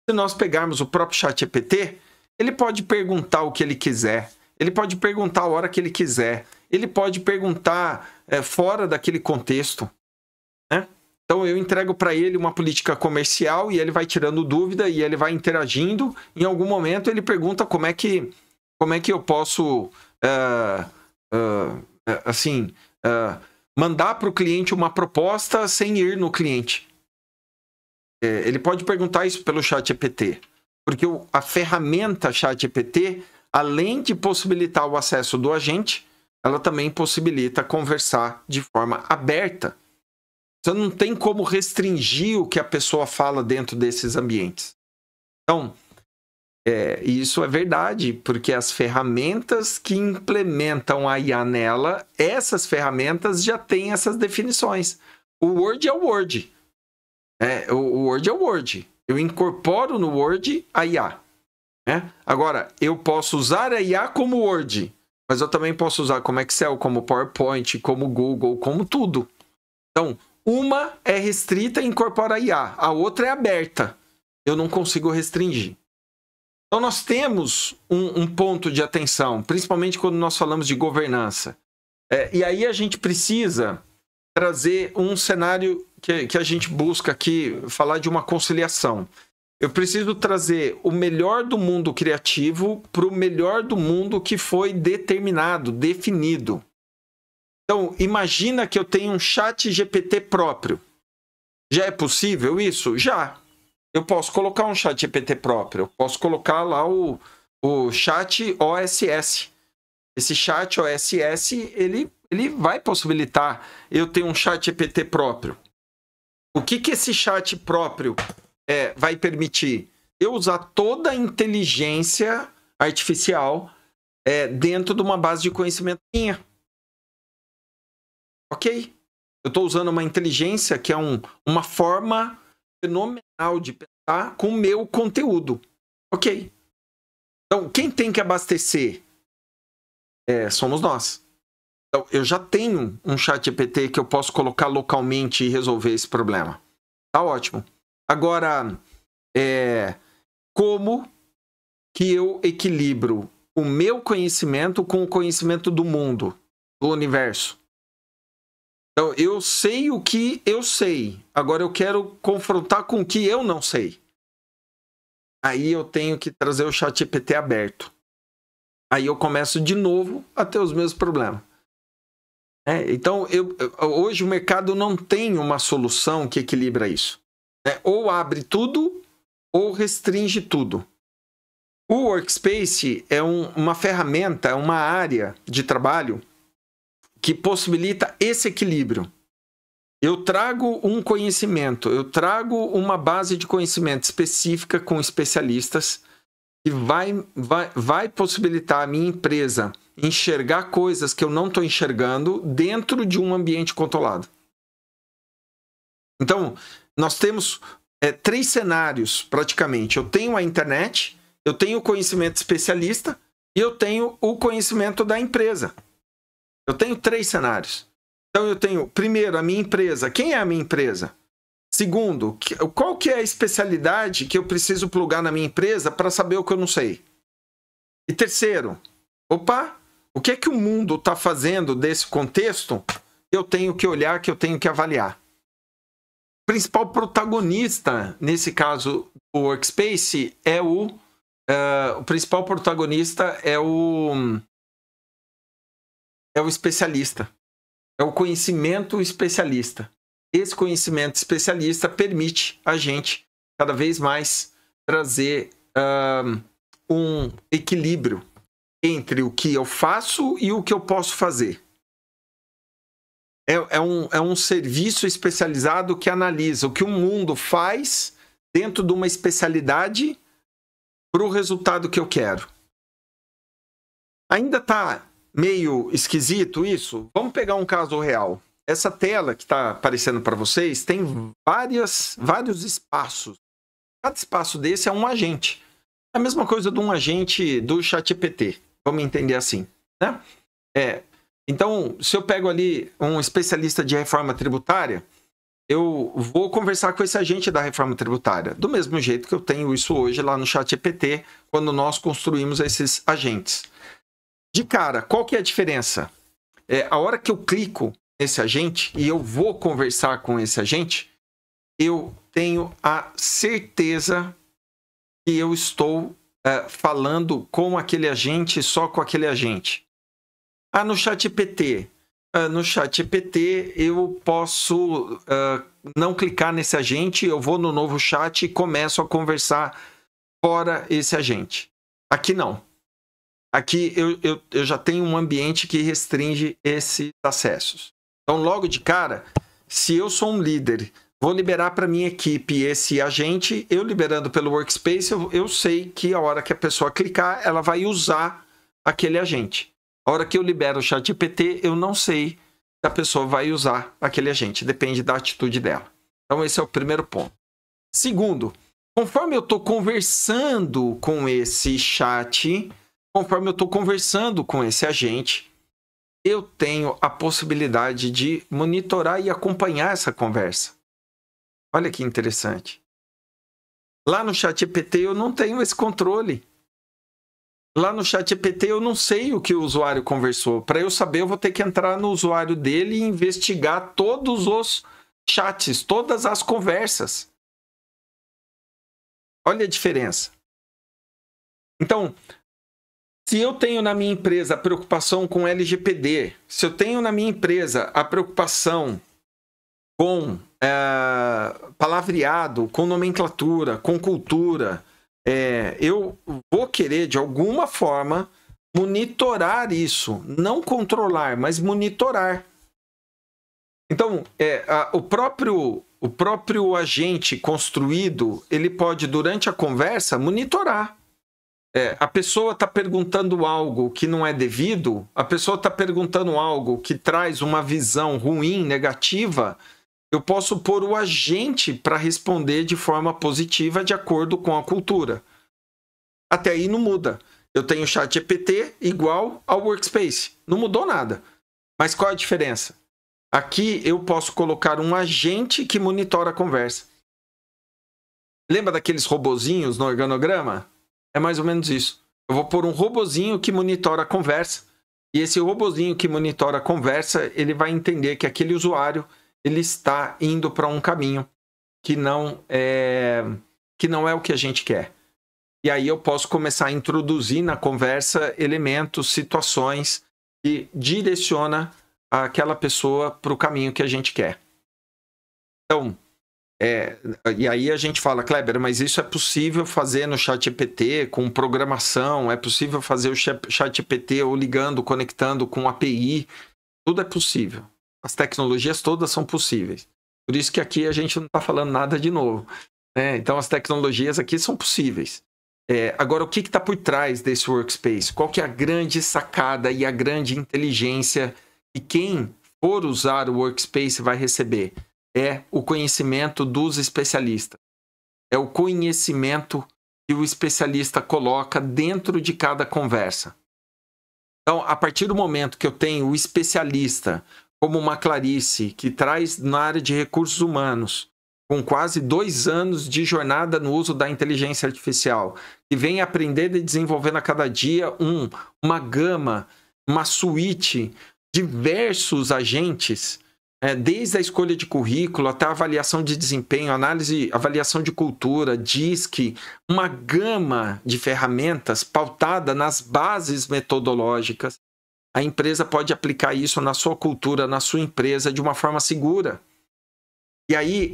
se nós pegarmos o próprio ChatGPT, ele pode perguntar o que ele quiser, ele pode perguntar a hora que ele quiser, ele pode perguntar fora daquele contexto. Né? Então, eu entrego para ele uma política comercial e ele vai tirando dúvida e ele vai interagindo. Em algum momento, ele pergunta como é que eu posso mandar para o cliente uma proposta sem ir no cliente. Ele pode perguntar isso pelo ChatGPT. Porque a ferramenta ChatGPT, além de possibilitar o acesso do agente, ela também possibilita conversar de forma aberta. Você não tem como restringir o que a pessoa fala dentro desses ambientes. Então, isso é verdade, porque as ferramentas que implementam a IA nela, essas ferramentas já têm essas definições. O Word é o Word. O Word é o Word. Eu incorporo no Word a IA. Né? Agora, eu posso usar a IA como Word, mas eu também posso usar como Excel, como PowerPoint, como Google, como tudo. Então, uma é restrita e incorpora a IA, a outra é aberta. eu não consigo restringir. Então, nós temos um ponto de atenção, principalmente quando nós falamos de governança. E aí a gente precisa trazer um cenário que a gente busca aqui, falar de uma conciliação. Eu preciso trazer o melhor do mundo criativo para o melhor do mundo que foi determinado, definido. Então, imagina que eu tenho um chat GPT próprio. Já é possível isso? Já. Eu posso colocar um chat GPT próprio. Eu posso colocar lá o chat OSS. Esse chat OSS, ele vai possibilitar eu ter um chat GPT próprio. O que esse chat próprio vai permitir? Eu usar toda a inteligência artificial dentro de uma base de conhecimento minha. Ok? Eu estou usando uma inteligência que é uma forma fenomenal de pensar com o meu conteúdo. Ok? Então, quem tem que abastecer somos nós. Então, eu já tenho um chat GPT que eu posso colocar localmente e resolver esse problema. Tá ótimo. Agora, como que eu equilibro o meu conhecimento com o conhecimento do mundo, do universo? Então, eu sei o que eu sei. Agora, eu quero confrontar com o que eu não sei. Aí, eu tenho que trazer o chat GPT aberto. Aí, eu começo de novo a ter os mesmos problemas. Então, hoje o mercado não tem uma solução que equilibra isso. Ou abre tudo, ou restringe tudo. O Workspace é uma ferramenta, é uma área de trabalho que possibilita esse equilíbrio. Eu trago um conhecimento, eu trago uma base de conhecimento específica com especialistas que vai possibilitar a minha empresa enxergar coisas que eu não estou enxergando dentro de um ambiente controlado. Então, nós temos 3 cenários, praticamente. Eu tenho a internet, eu tenho o conhecimento especialista e eu tenho o conhecimento da empresa. Eu tenho 3 cenários. Então, eu tenho, primeiro, a minha empresa. Quem é a minha empresa? Segundo, qual que é a especialidade que eu preciso plugar na minha empresa para saber o que eu não sei? E terceiro, o que é que o mundo está fazendo desse contexto que eu tenho que olhar, que eu tenho que avaliar? O principal protagonista, nesse caso, o Workspace, o principal protagonista é o especialista. É o conhecimento especialista. Esse conhecimento especialista permite a gente, cada vez mais, trazer um equilíbrio entre o que eu faço e o que eu posso fazer. É um serviço especializado que analisa o que o mundo faz dentro de uma especialidade para o resultado que eu quero. Ainda está meio esquisito isso? Vamos pegar um caso real. Essa tela que está aparecendo para vocês tem vários espaços. Cada espaço desse é um agente. A mesma coisa de um agente do ChatGPT. Vamos entender assim, né? Então, se eu pego ali um especialista de reforma tributária, eu vou conversar com esse agente da reforma tributária. Do mesmo jeito que eu tenho isso hoje lá no ChatGPT, quando nós construímos esses agentes. De cara, qual que é a diferença? A hora que eu clico nesse agente e eu vou conversar com esse agente, eu tenho a certeza que eu estou falando com aquele agente, só com aquele agente. No ChatGPT. No ChatGPT eu posso não clicar nesse agente, eu vou no novo chat e começo a conversar fora esse agente. Aqui não. Aqui eu já tenho um ambiente que restringe esses acessos. Então, logo de cara, se eu sou um líder, vou liberar para minha equipe esse agente, eu liberando pelo Workspace, eu sei que a hora que a pessoa clicar, ela vai usar aquele agente. A hora que eu libero o ChatGPT, eu não sei se a pessoa vai usar aquele agente. Depende da atitude dela. Então, esse é o primeiro ponto. Segundo, conforme eu estou conversando com esse chat, conforme eu estou conversando com esse agente, eu tenho a possibilidade de monitorar e acompanhar essa conversa. Olha que interessante. Lá no ChatGPT eu não tenho esse controle. Lá no ChatGPT eu não sei o que o usuário conversou. Para eu saber, eu vou ter que entrar no usuário dele e investigar todos os chats, todas as conversas. Olha a diferença. Então, se eu tenho na minha empresa a preocupação com LGPD, se eu tenho na minha empresa a preocupação com palavreado, com nomenclatura, com cultura, eu vou querer, de alguma forma, monitorar isso. Não controlar, mas monitorar. Então, o próprio agente construído, ele pode, durante a conversa, monitorar. A pessoa está perguntando algo que não é devido, a pessoa está perguntando algo que traz uma visão ruim, negativa, eu posso pôr o agente para responder de forma positiva de acordo com a cultura. Até aí não muda. Eu tenho o ChatGPT igual ao Workspace. Não mudou nada. Mas qual a diferença? Aqui eu posso colocar um agente que monitora a conversa. Lembra daqueles robozinhos no organograma? É mais ou menos isso. Eu vou pôr um robozinho que monitora a conversa. E esse robozinho que monitora a conversa, ele vai entender que aquele usuário ele está indo para um caminho que não é o que a gente quer. E aí eu posso começar a introduzir na conversa elementos, situações que direciona aquela pessoa para o caminho que a gente quer. Então, e aí a gente fala, Kleber, mas isso é possível fazer no ChatGPT com programação, é possível fazer o ChatGPT ou ligando, conectando com API, tudo é possível. As tecnologias todas são possíveis. Por isso que aqui a gente não está falando nada de novo. Né? Então as tecnologias aqui são possíveis. Agora, o que está por trás desse Workspace? Qual que é a grande sacada e a grande inteligência que quem for usar o Workspace vai receber? É o conhecimento dos especialistas. É o conhecimento que o especialista coloca dentro de cada conversa. Então, a partir do momento que eu tenho o especialista, como uma Clarice, que traz na área de recursos humanos, com quase 2 anos de jornada no uso da inteligência artificial, que vem aprendendo e desenvolvendo a cada dia uma gama, uma suíte, diversos agentes, desde a escolha de currículo até a avaliação de desempenho, avaliação de cultura, DISC, uma gama de ferramentas pautada nas bases metodológicas. A empresa pode aplicar isso na sua cultura, na sua empresa, de uma forma segura. E aí,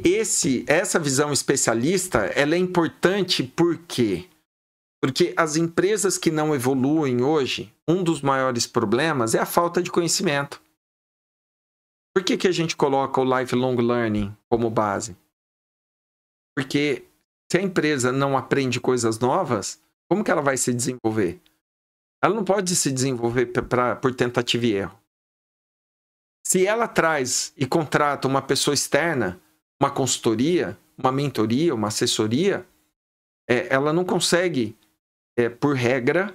essa visão especialista, ela é importante por quê? Porque as empresas que não evoluem hoje, um dos maiores problemas é a falta de conhecimento. Por que a gente coloca o lifelong learning como base? Porque se a empresa não aprende coisas novas, como que ela vai se desenvolver? Ela não pode se desenvolver por tentativa e erro. Se ela traz e contrata uma pessoa externa, uma consultoria, uma mentoria, uma assessoria, ela não consegue, por regra,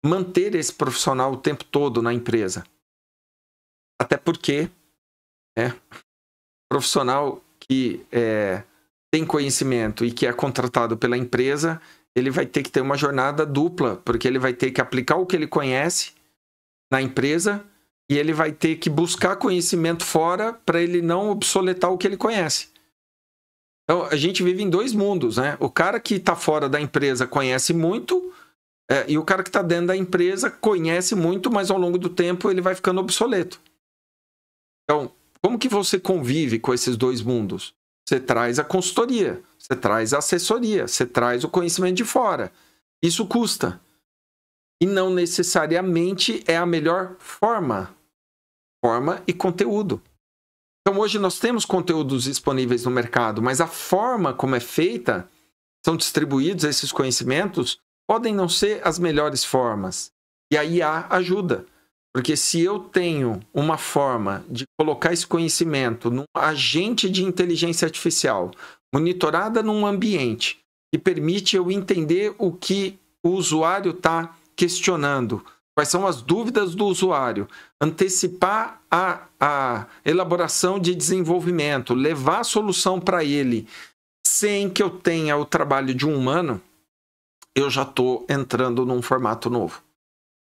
manter esse profissional o tempo todo na empresa. Até porque profissional que tem conhecimento e que é contratado pela empresa, ele vai ter que ter uma jornada dupla, porque ele vai ter que aplicar o que ele conhece na empresa e ele vai ter que buscar conhecimento fora para ele não obsoletar o que ele conhece. Então, a gente vive em 2 mundos, né? O cara que está fora da empresa conhece muito e o cara que está dentro da empresa conhece muito, mas ao longo do tempo ele vai ficando obsoleto. Então, como que você convive com esses 2 mundos? Você traz a consultoria, você traz a assessoria, você traz o conhecimento de fora. Isso custa. E não necessariamente é a melhor forma e conteúdo. Então, hoje nós temos conteúdos disponíveis no mercado, mas a forma como é feita, são distribuídos esses conhecimentos, podem não ser as melhores formas. E a IA ajuda. Porque se eu tenho uma forma de colocar esse conhecimento num agente de inteligência artificial, monitorada num ambiente, que permite eu entender o que o usuário está questionando, quais são as dúvidas do usuário, antecipar a elaboração de desenvolvimento, levar a solução para ele, sem que eu tenha o trabalho de um humano, eu já estou entrando num formato novo.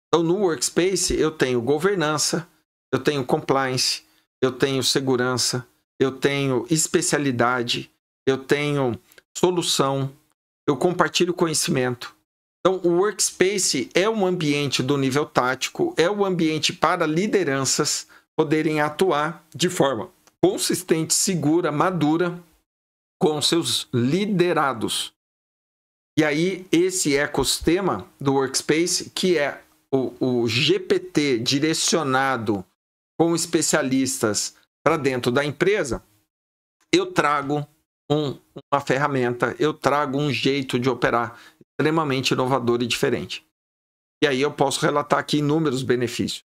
Então, no Workspace, eu tenho governança, eu tenho compliance, eu tenho segurança, eu tenho especialidade, eu tenho solução, eu compartilho conhecimento. Então, o Workspace é um ambiente do nível tático, é um ambiente para lideranças poderem atuar de forma consistente, segura, madura com seus liderados. E aí, esse ecossistema do Workspace, que é o GPT direcionado com especialistas para dentro da empresa, eu trago uma ferramenta, eu trago um jeito de operar extremamente inovador e diferente. E aí eu posso relatar aqui inúmeros benefícios,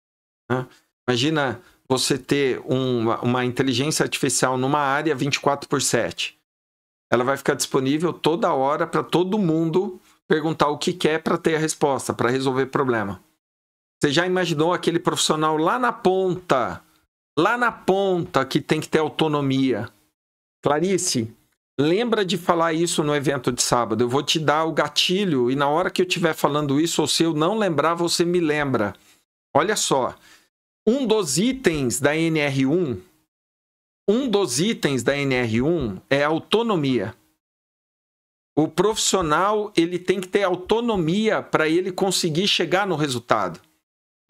né? Imagina você ter uma inteligência artificial numa área 24/7. Ela vai ficar disponível toda hora para todo mundo perguntar o que quer para ter a resposta, para resolver problema. Você já imaginou aquele profissional lá na ponta que tem que ter autonomia? Clarice, lembra de falar isso no evento de sábado. Eu vou te dar o gatilho e na hora que eu estiver falando isso, ou se eu não lembrar, você me lembra. Olha só, um dos itens da NR1 é autonomia. O profissional, ele tem que ter autonomia para ele conseguir chegar no resultado.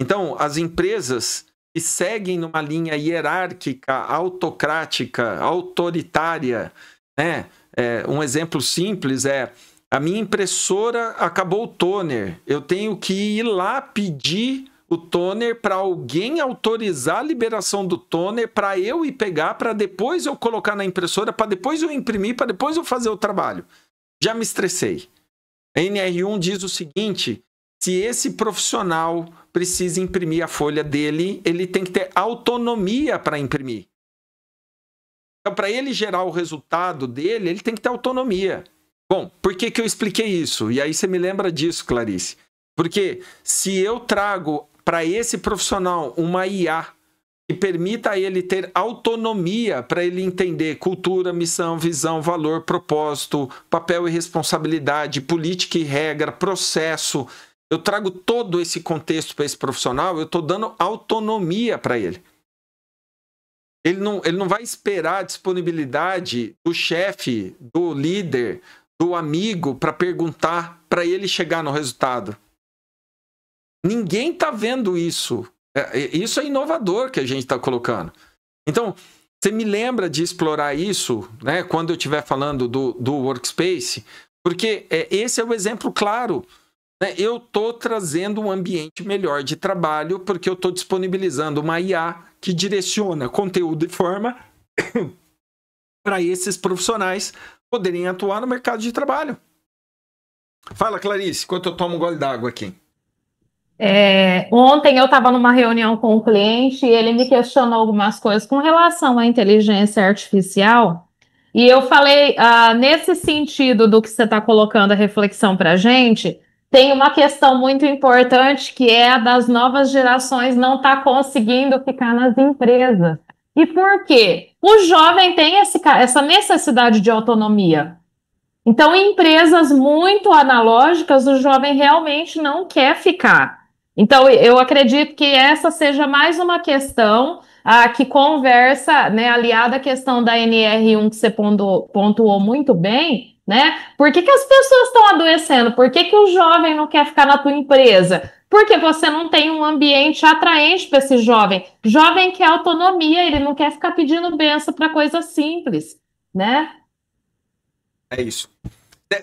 Então, as empresas que seguem numa linha hierárquica, autocrática, autoritária, né? Um exemplo simples é: a minha impressora acabou o toner. Eu tenho que ir lá pedir o toner para alguém autorizar a liberação do toner para eu ir pegar, para depois eu colocar na impressora, para depois eu imprimir, para depois eu fazer o trabalho. Já me estressei. A NR1 diz o seguinte: se esse profissional precisa imprimir a folha dele, ele tem que ter autonomia para imprimir. Então, para ele gerar o resultado dele, ele tem que ter autonomia. Bom, por que eu expliquei isso? E aí você me lembra disso, Clarice. Porque se eu trago para esse profissional uma IA que permita a ele ter autonomia para ele entender cultura, missão, visão, valor, propósito, papel e responsabilidade, política e regra, processo, eu trago todo esse contexto para esse profissional, eu estou dando autonomia para ele. Ele não vai esperar a disponibilidade do chefe, do líder, do amigo para perguntar para ele chegar no resultado. Ninguém está vendo isso. Isso é inovador que a gente está colocando. Então, você me lembra de explorar isso, né, quando eu estiver falando do Workspace, porque esse é o exemplo claro. Eu estou trazendo um ambiente melhor de trabalho porque eu estou disponibilizando uma IA que direciona conteúdo de forma para esses profissionais poderem atuar no mercado de trabalho. Fala, Clarice, enquanto eu tomo um gole d'água aqui. Ontem eu estava numa reunião com um cliente e ele me questionou algumas coisas com relação à inteligência artificial. E eu falei, nesse sentido do que você está colocando a reflexão para a gente, tem uma questão muito importante que é a das novas gerações não estar conseguindo ficar nas empresas. E por quê? O jovem tem essa necessidade de autonomia. Então, em empresas muito analógicas, o jovem realmente não quer ficar. Então, eu acredito que essa seja mais uma questão que conversa, né, aliada à questão da NR1 que você pontuou muito bem, né? Por que as pessoas estão adoecendo? Por que o jovem não quer ficar na tua empresa? Porque você não tem um ambiente atraente para esse jovem. Jovem quer autonomia, ele não quer ficar pedindo benção para coisa simples, né? É isso.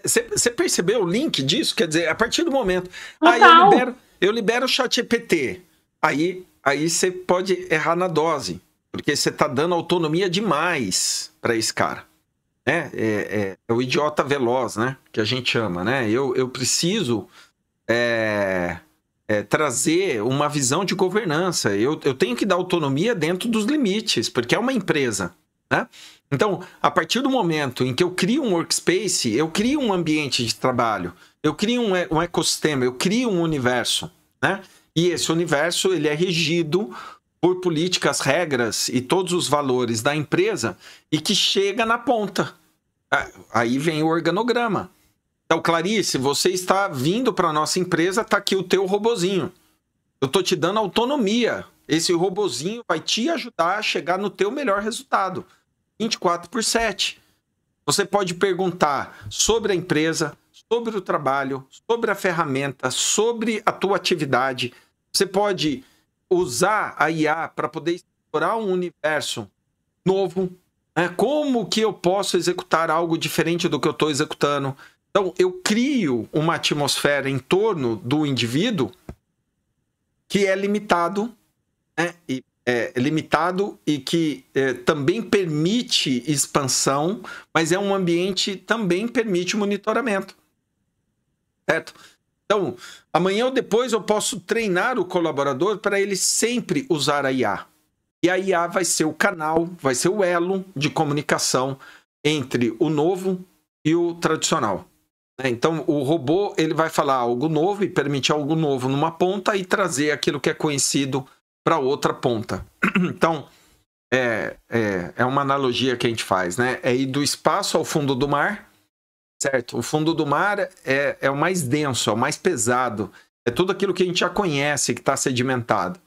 Você percebeu o link disso? Quer dizer, a partir do momento... eu libero o ChatGPT. Aí você pode errar na dose, porque você está dando autonomia demais para esse cara. É o idiota veloz, né? Que a gente chama, né? Eu preciso trazer uma visão de governança. Eu tenho que dar autonomia dentro dos limites, porque é uma empresa, né? Então, a partir do momento em que eu crio um workspace, eu crio um ambiente de trabalho, eu crio um ecossistema, eu crio um universo, né? E esse universo, ele é regido por políticas, regras e todos os valores da empresa e que chega na ponta. Aí vem o organograma. Então, Clarice, você está vindo para a nossa empresa, está aqui o teu robozinho. Eu estou te dando autonomia. Esse robozinho vai te ajudar a chegar no teu melhor resultado. 24/7. Você pode perguntar sobre a empresa, sobre o trabalho, sobre a ferramenta, sobre a tua atividade. Você pode usar a IA para poder explorar um universo novo. Né? Como que eu posso executar algo diferente do que eu estou executando? Então, eu crio uma atmosfera em torno do indivíduo que é limitado, né? Limitado e que também permite expansão, mas é um ambiente que também permite monitoramento. Certo? Então, amanhã ou depois eu posso treinar o colaborador para ele sempre usar a IA. E a IA vai ser o canal, vai ser o elo de comunicação entre o novo e o tradicional. Então, o robô ele vai falar algo novo e permitir algo novo numa ponta e trazer aquilo que é conhecido para outra ponta. Então, é uma analogia que a gente faz, né? É ir do espaço ao fundo do mar, certo? O fundo do mar é o mais denso, é o mais pesado. É tudo aquilo que a gente já conhece, que está sedimentado.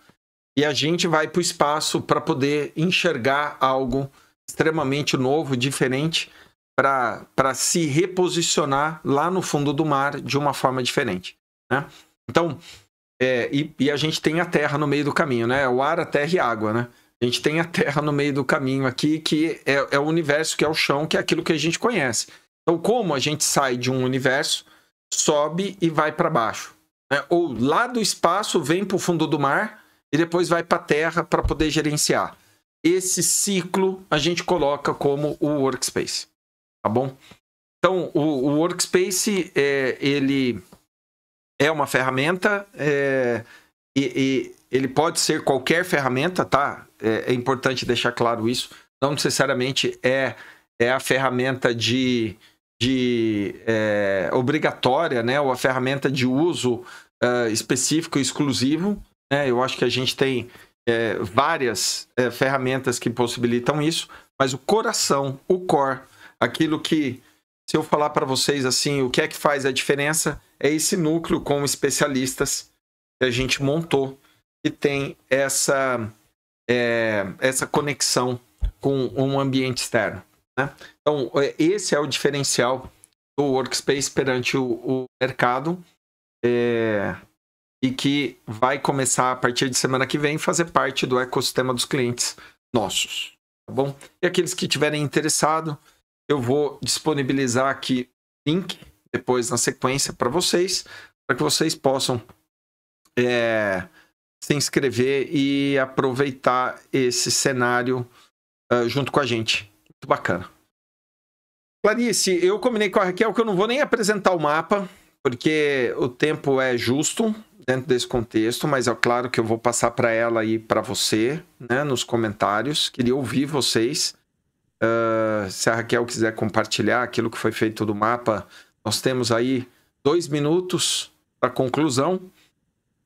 E a gente vai para o espaço para poder enxergar algo extremamente novo, diferente, para se reposicionar lá no fundo do mar de uma forma diferente, né? Então, e a gente tem a terra no meio do caminho, né? O ar, a terra e a água, né? A gente tem a terra no meio do caminho aqui, que é o universo, que é o chão, que é aquilo que a gente conhece. Então, como a gente sai de um universo, sobe e vai para baixo, né? Ou lá do espaço vem para o fundo do mar e depois vai para a terra para poder gerenciar. Esse ciclo a gente coloca como o workspace. Tá bom? Então, o Workspace, ele é uma ferramenta e ele pode ser qualquer ferramenta, tá? É importante deixar claro isso. Não necessariamente é a ferramenta obrigatória, né? Ou a ferramenta de uso específico e exclusivo. Né? Eu acho que a gente tem várias ferramentas que possibilitam isso, mas o coração, o core, aquilo que, se eu falar para vocês assim, o que é que faz a diferença, é esse núcleo com especialistas que a gente montou e tem essa conexão com um ambiente externo. Né? Então, esse é o diferencial do Workspace perante o mercado e que vai começar a partir de semana que vem fazer parte do ecossistema dos clientes nossos. Tá bom? E aqueles que estiverem interessados, eu vou disponibilizar aqui o link depois na sequência para vocês, para que vocês possam se inscrever e aproveitar esse cenário junto com a gente. Muito bacana. Clarice, eu combinei com a Raquel que eu não vou nem apresentar o mapa, porque o tempo é justo dentro desse contexto, mas é claro que eu vou passar para ela e para você, né, nos comentários. Queria ouvir vocês. Se a Raquel quiser compartilhar aquilo que foi feito do mapa, nós temos aí 2 minutos para conclusão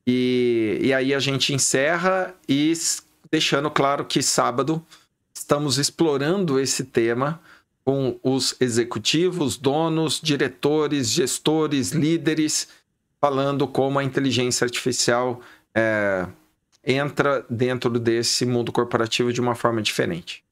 e aí a gente encerra e deixando claro que sábado estamos explorando esse tema com os executivos, donos, diretores, gestores, líderes, falando como a inteligência artificial entra dentro desse mundo corporativo de uma forma diferente.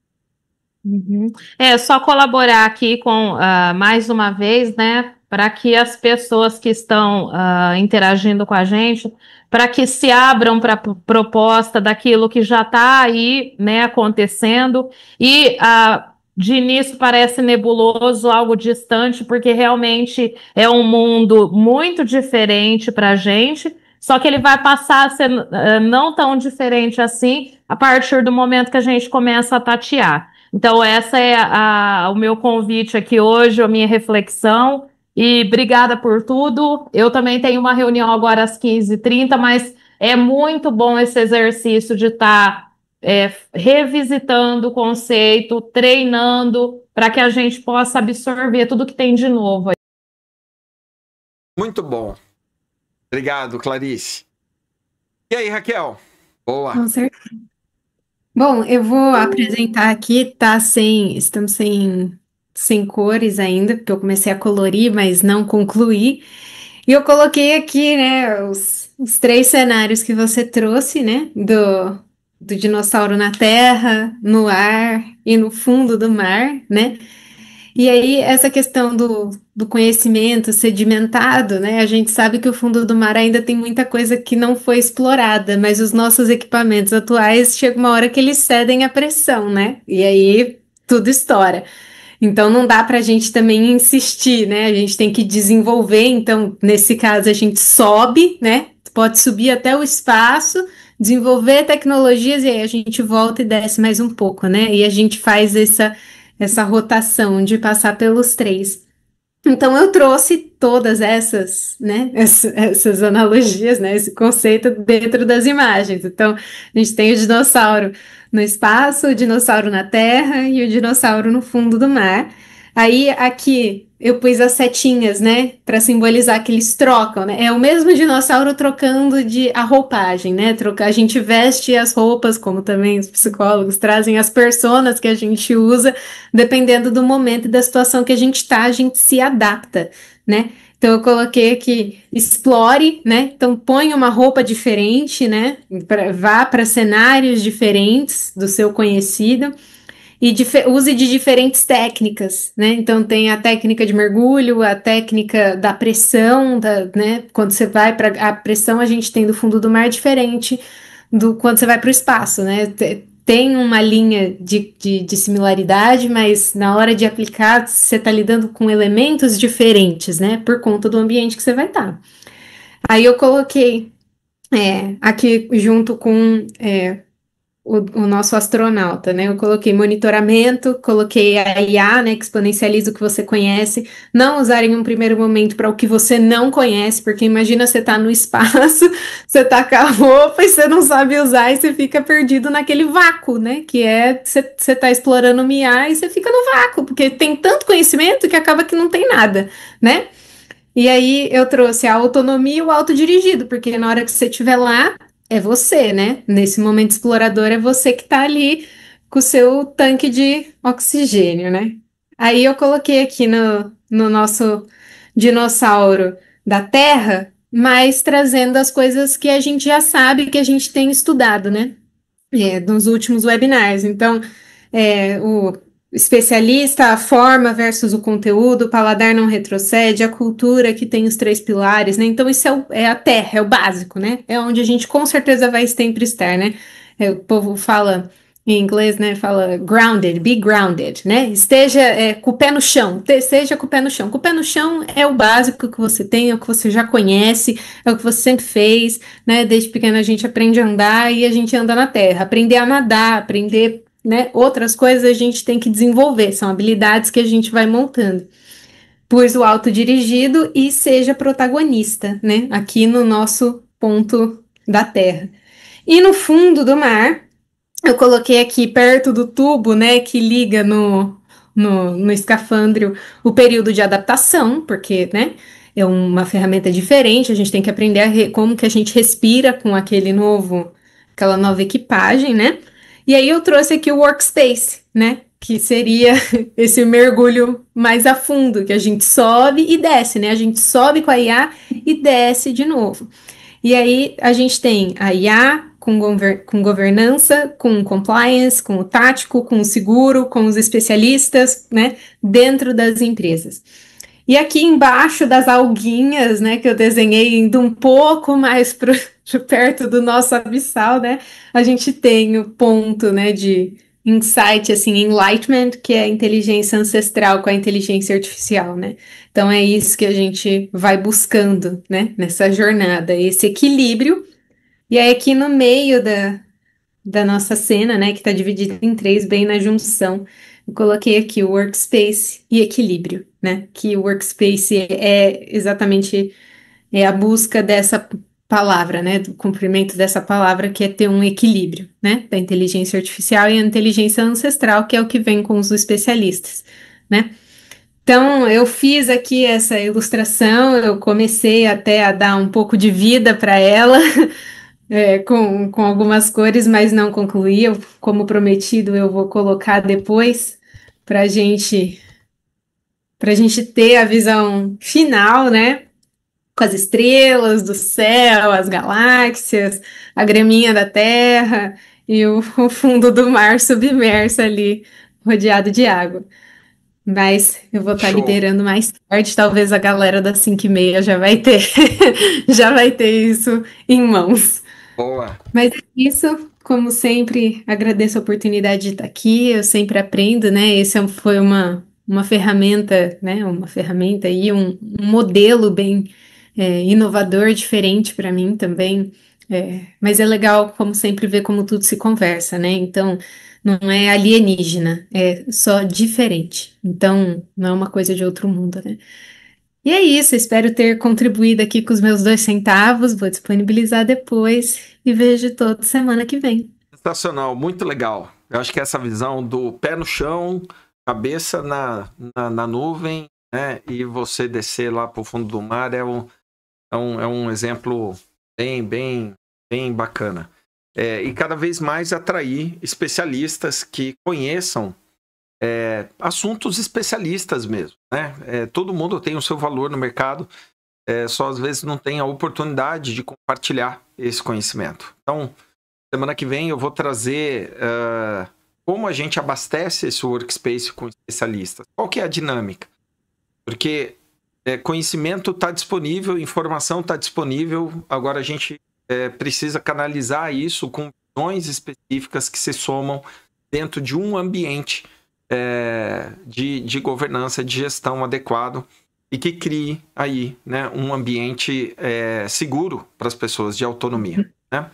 Uhum. Só colaborar aqui com, mais uma vez, né, para que as pessoas que estão interagindo com a gente, para que se abram para a proposta daquilo que já está aí, né, acontecendo, e de início parece nebuloso, algo distante, porque realmente é um mundo muito diferente para a gente, só que ele vai passar a ser não tão diferente assim a partir do momento que a gente começa a tatear. Então, essa é o meu convite aqui hoje, a minha reflexão, e obrigada por tudo. Eu também tenho uma reunião agora às 15h30, mas é muito bom esse exercício de estar revisitando o conceito, treinando, para que a gente possa absorver tudo que tem de novo. Muito bom. Obrigado, Clarice. E aí, Raquel? Boa. Com certeza. Bom, eu vou apresentar aqui, estamos sem sem cores ainda, porque eu comecei a colorir, mas não concluí. E eu coloquei aqui, né, os três cenários que você trouxe, né, do dinossauro na terra, no ar e no fundo do mar, né? E aí, essa questão do conhecimento sedimentado, né? A gente sabe que o fundo do mar ainda tem muita coisa que não foi explorada, mas os nossos equipamentos atuais chega uma hora que eles cedem à pressão, né? E aí tudo estoura. Então não dá para a gente também insistir, né? A gente tem que desenvolver. Então, nesse caso, a gente sobe, né? Pode subir até o espaço, desenvolver tecnologias e aí a gente volta e desce mais um pouco, né? E a gente faz essa rotação de passar pelos três. Então eu trouxe todas essas, né, essas analogias, né, esse conceito dentro das imagens. Então a gente tem o dinossauro no espaço, o dinossauro na terra e o dinossauro no fundo do mar. Aí aqui eu pus as setinhas, né, para simbolizar que eles trocam, né? É o mesmo dinossauro trocando de a roupagem, né? A gente veste as roupas, como também os psicólogos trazem as personas que a gente usa, dependendo do momento e da situação que a gente está, a gente se adapta, né? Então eu coloquei aqui, explore, né? Então põe uma roupa diferente, né? Vá para cenários diferentes do seu conhecido e use de diferentes técnicas, né? Então tem a técnica de mergulho, a técnica da pressão, né? Quando você vai para a pressão, a gente tem do fundo do mar diferente do quando você vai para o espaço, né? Tem uma linha de similaridade, mas na hora de aplicar, você está lidando com elementos diferentes, né? Por conta do ambiente que você vai estar. Aí eu coloquei aqui junto com o nosso astronauta, né? Eu coloquei monitoramento, coloquei a IA, né, que exponencializa o que você conhece, não usar em um primeiro momento para o que você não conhece, porque imagina você tá no espaço, você tá com a roupa e você não sabe usar e você fica perdido naquele vácuo, né? Que é você tá explorando o IA e você fica no vácuo, porque tem tanto conhecimento que acaba que não tem nada, né? E aí eu trouxe a autonomia e o autodirigido, porque na hora que você estiver lá, é você, né? Nesse momento explorador, é você que tá ali com o seu tanque de oxigênio, né? Aí eu coloquei aqui no nosso dinossauro da Terra, mas trazendo as coisas que a gente já sabe, que a gente tem estudado, né? Nos últimos webinars. Então, o especialista, a forma versus o conteúdo, o paladar não retrocede, a cultura que tem os três pilares, né? Então, isso é a terra, é o básico, né? É onde a gente com certeza vai sempre estar, né? O povo fala em inglês, né? Fala grounded, be grounded, né? Esteja com o pé no chão, seja com o pé no chão. Com o pé no chão é o básico que você tem, é o que você já conhece, é o que você sempre fez, né? Desde pequena a gente aprende a andar e a gente anda na terra. Aprender a nadar, aprender, né? Outras coisas a gente tem que desenvolver, são habilidades que a gente vai montando. Pus o autodirigido e seja protagonista, né? Aqui no nosso ponto da terra. E no fundo do mar, eu coloquei aqui perto do tubo, né, que liga no escafandro o período de adaptação, porque, né, é uma ferramenta diferente, a gente tem que aprender como que a gente respira com aquela nova equipagem, né? E aí eu trouxe aqui o workspace, né, que seria esse mergulho mais a fundo, que a gente sobe e desce, né? A gente sobe com a IA e desce de novo. E aí a gente tem a IA com governança, com compliance, com o tático, com o seguro, com os especialistas, né, dentro das empresas. E aqui embaixo das alguinhas, né, que eu desenhei indo um pouco mais perto do nosso abissal, né, a gente tem o ponto, né, de insight, assim, enlightenment, que é a inteligência ancestral com a inteligência artificial, né. Então é isso que a gente vai buscando, né, nessa jornada, esse equilíbrio. E aí aqui no meio da nossa cena, né, que está dividida em três, bem na junção, eu coloquei aqui o workspace e equilíbrio, né, que o workspace é exatamente a busca dessa palavra, né, do cumprimento dessa palavra, que é ter um equilíbrio, né, da inteligência artificial e a inteligência ancestral, que é o que vem com os especialistas, né. Então, eu fiz aqui essa ilustração, eu comecei até a dar um pouco de vida para ela, com algumas cores, mas não concluí. Como prometido, eu vou colocar depois para a gente para a gente ter a visão final, né? Com as estrelas do céu, as galáxias, a graminha da Terra e o fundo do mar submerso ali, rodeado de água. Mas eu vou estar Show. liderando mais tarde, talvez a galera das 5h30 já vai ter, já vai ter isso em mãos. Boa. Mas é isso, como sempre, agradeço a oportunidade de estar aqui, eu sempre aprendo, né? Esse foi uma ferramenta, né? Uma ferramenta e um modelo bem inovador, diferente para mim também. Mas é legal, como sempre, ver como tudo se conversa, né? Então, não é alienígena, é só diferente. Então, não é uma coisa de outro mundo, né? E é isso, espero ter contribuído aqui com os meus 2 centavos, vou disponibilizar depois e vejo toda semana que vem. Sensacional, muito legal. Eu acho que essa visão do pé no chão, cabeça na nuvem, né? E você descer lá para o fundo do mar é um exemplo bem bacana. E cada vez mais atrair especialistas que conheçam assuntos especialistas mesmo, né? Todo mundo tem o seu valor no mercado, só às vezes não tem a oportunidade de compartilhar esse conhecimento. Então, semana que vem eu vou trazer como a gente abastece esse workspace com especialistas. Qual que é a dinâmica? Porque conhecimento está disponível, informação está disponível, agora a gente precisa canalizar isso com visões específicas que se somam dentro de um ambiente de governança, de gestão adequado e que crie aí, né, um ambiente seguro para as pessoas, de autonomia, né?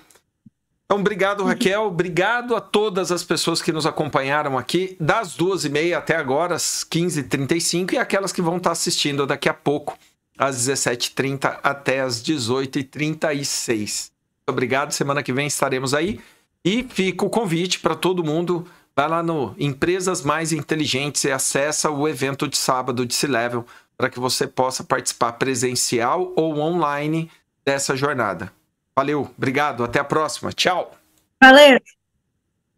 Então, obrigado, Raquel. Obrigado a todas as pessoas que nos acompanharam aqui das 2h30 até agora, às 15h35, e aquelas que vão estar assistindo daqui a pouco, às 17h30 até às 18h36. Muito obrigado. Semana que vem estaremos aí. E fica o convite para todo mundo. Vai lá no Empresas Mais Inteligentes e acessa o evento de sábado de C-Level para que você possa participar presencial ou online dessa jornada. Valeu, obrigado, até a próxima, tchau. Valeu!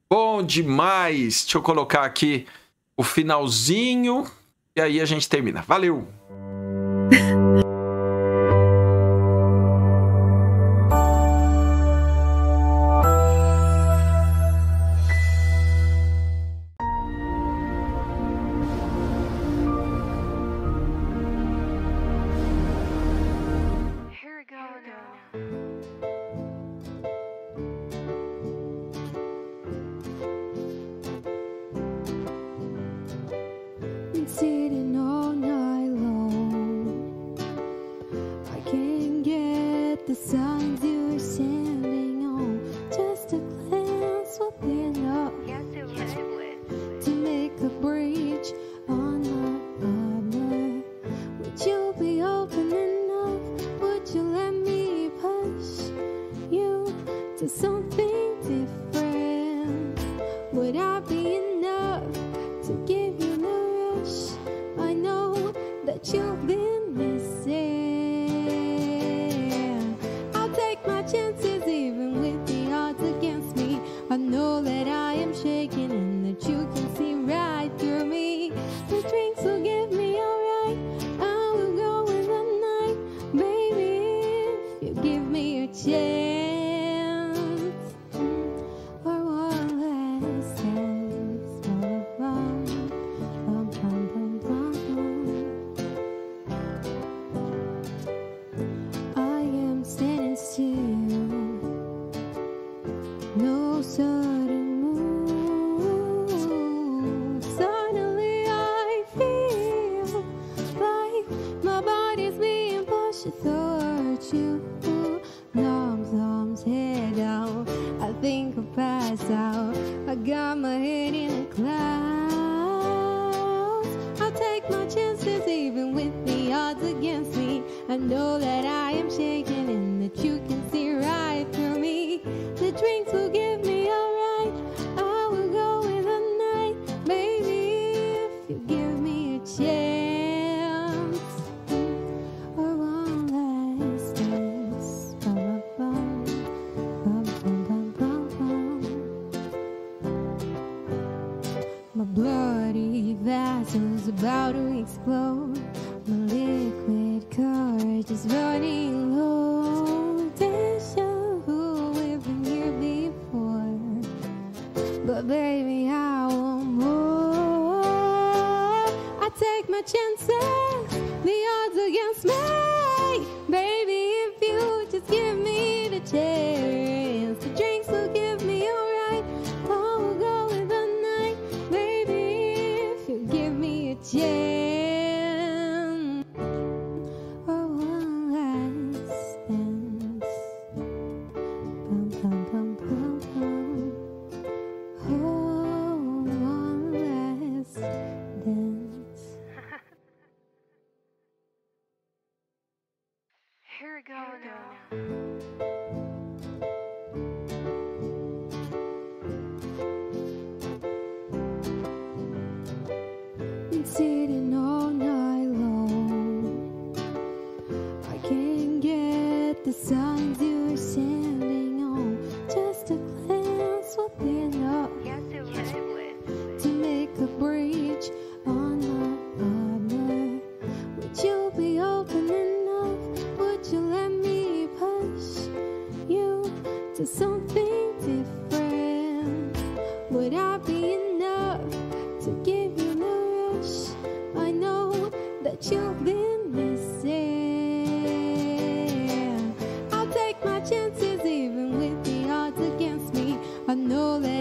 Bom demais, deixa eu colocar aqui o finalzinho e aí a gente termina. Valeu! Sitting all night long, I can't get the signs you're sending on. Just a glance within up to make a breach on my armor. Would you be open enough? Would you let me push you to something different? Would I be enough to give you the rush? I know that you've been missing. I'll take my chances even with the odds against me. I know that I am shaking and that you can see right through me. The drinks will give me alright, I will go in the night, baby, if you give me a chance. Or one last dance, bum, bum, bum, bum, bum. I am standing still, no sudden move. Suddenly I feel like my body's being pushed towards you. Thumbs head down, I think I'll pass out. I got my head in the clouds. I'll take my chances even with the odds against me. I know that I am shaking and that you can see right through me. The drinks will give me alright, I will go in the night, baby, if you give me a chance. Or one last dance, bum, bum, bum, bum, bum, bum, bum. My bloody vessel's about to explode. just running low. Deja vu, we've been here before, but baby, I want more. I take my chances, the odds against me. Baby, if you just give me the chance, the drinks will give me a right. I will go with the night, baby, if you give me a chance. Oh, one last dance. Bum, bum, bum, bum, bum. Oh, one last dance. Here we go now. Been sitting all night long. I can't get the signs you're sending on. Just a glance would be enough Yes, it would. to make a breach on my armor. Would you be open enough? Would you let me push you to something different? Would I be enough to give you the rush? I know that you've been missing. I'll take my chances even with the odds against me. I know that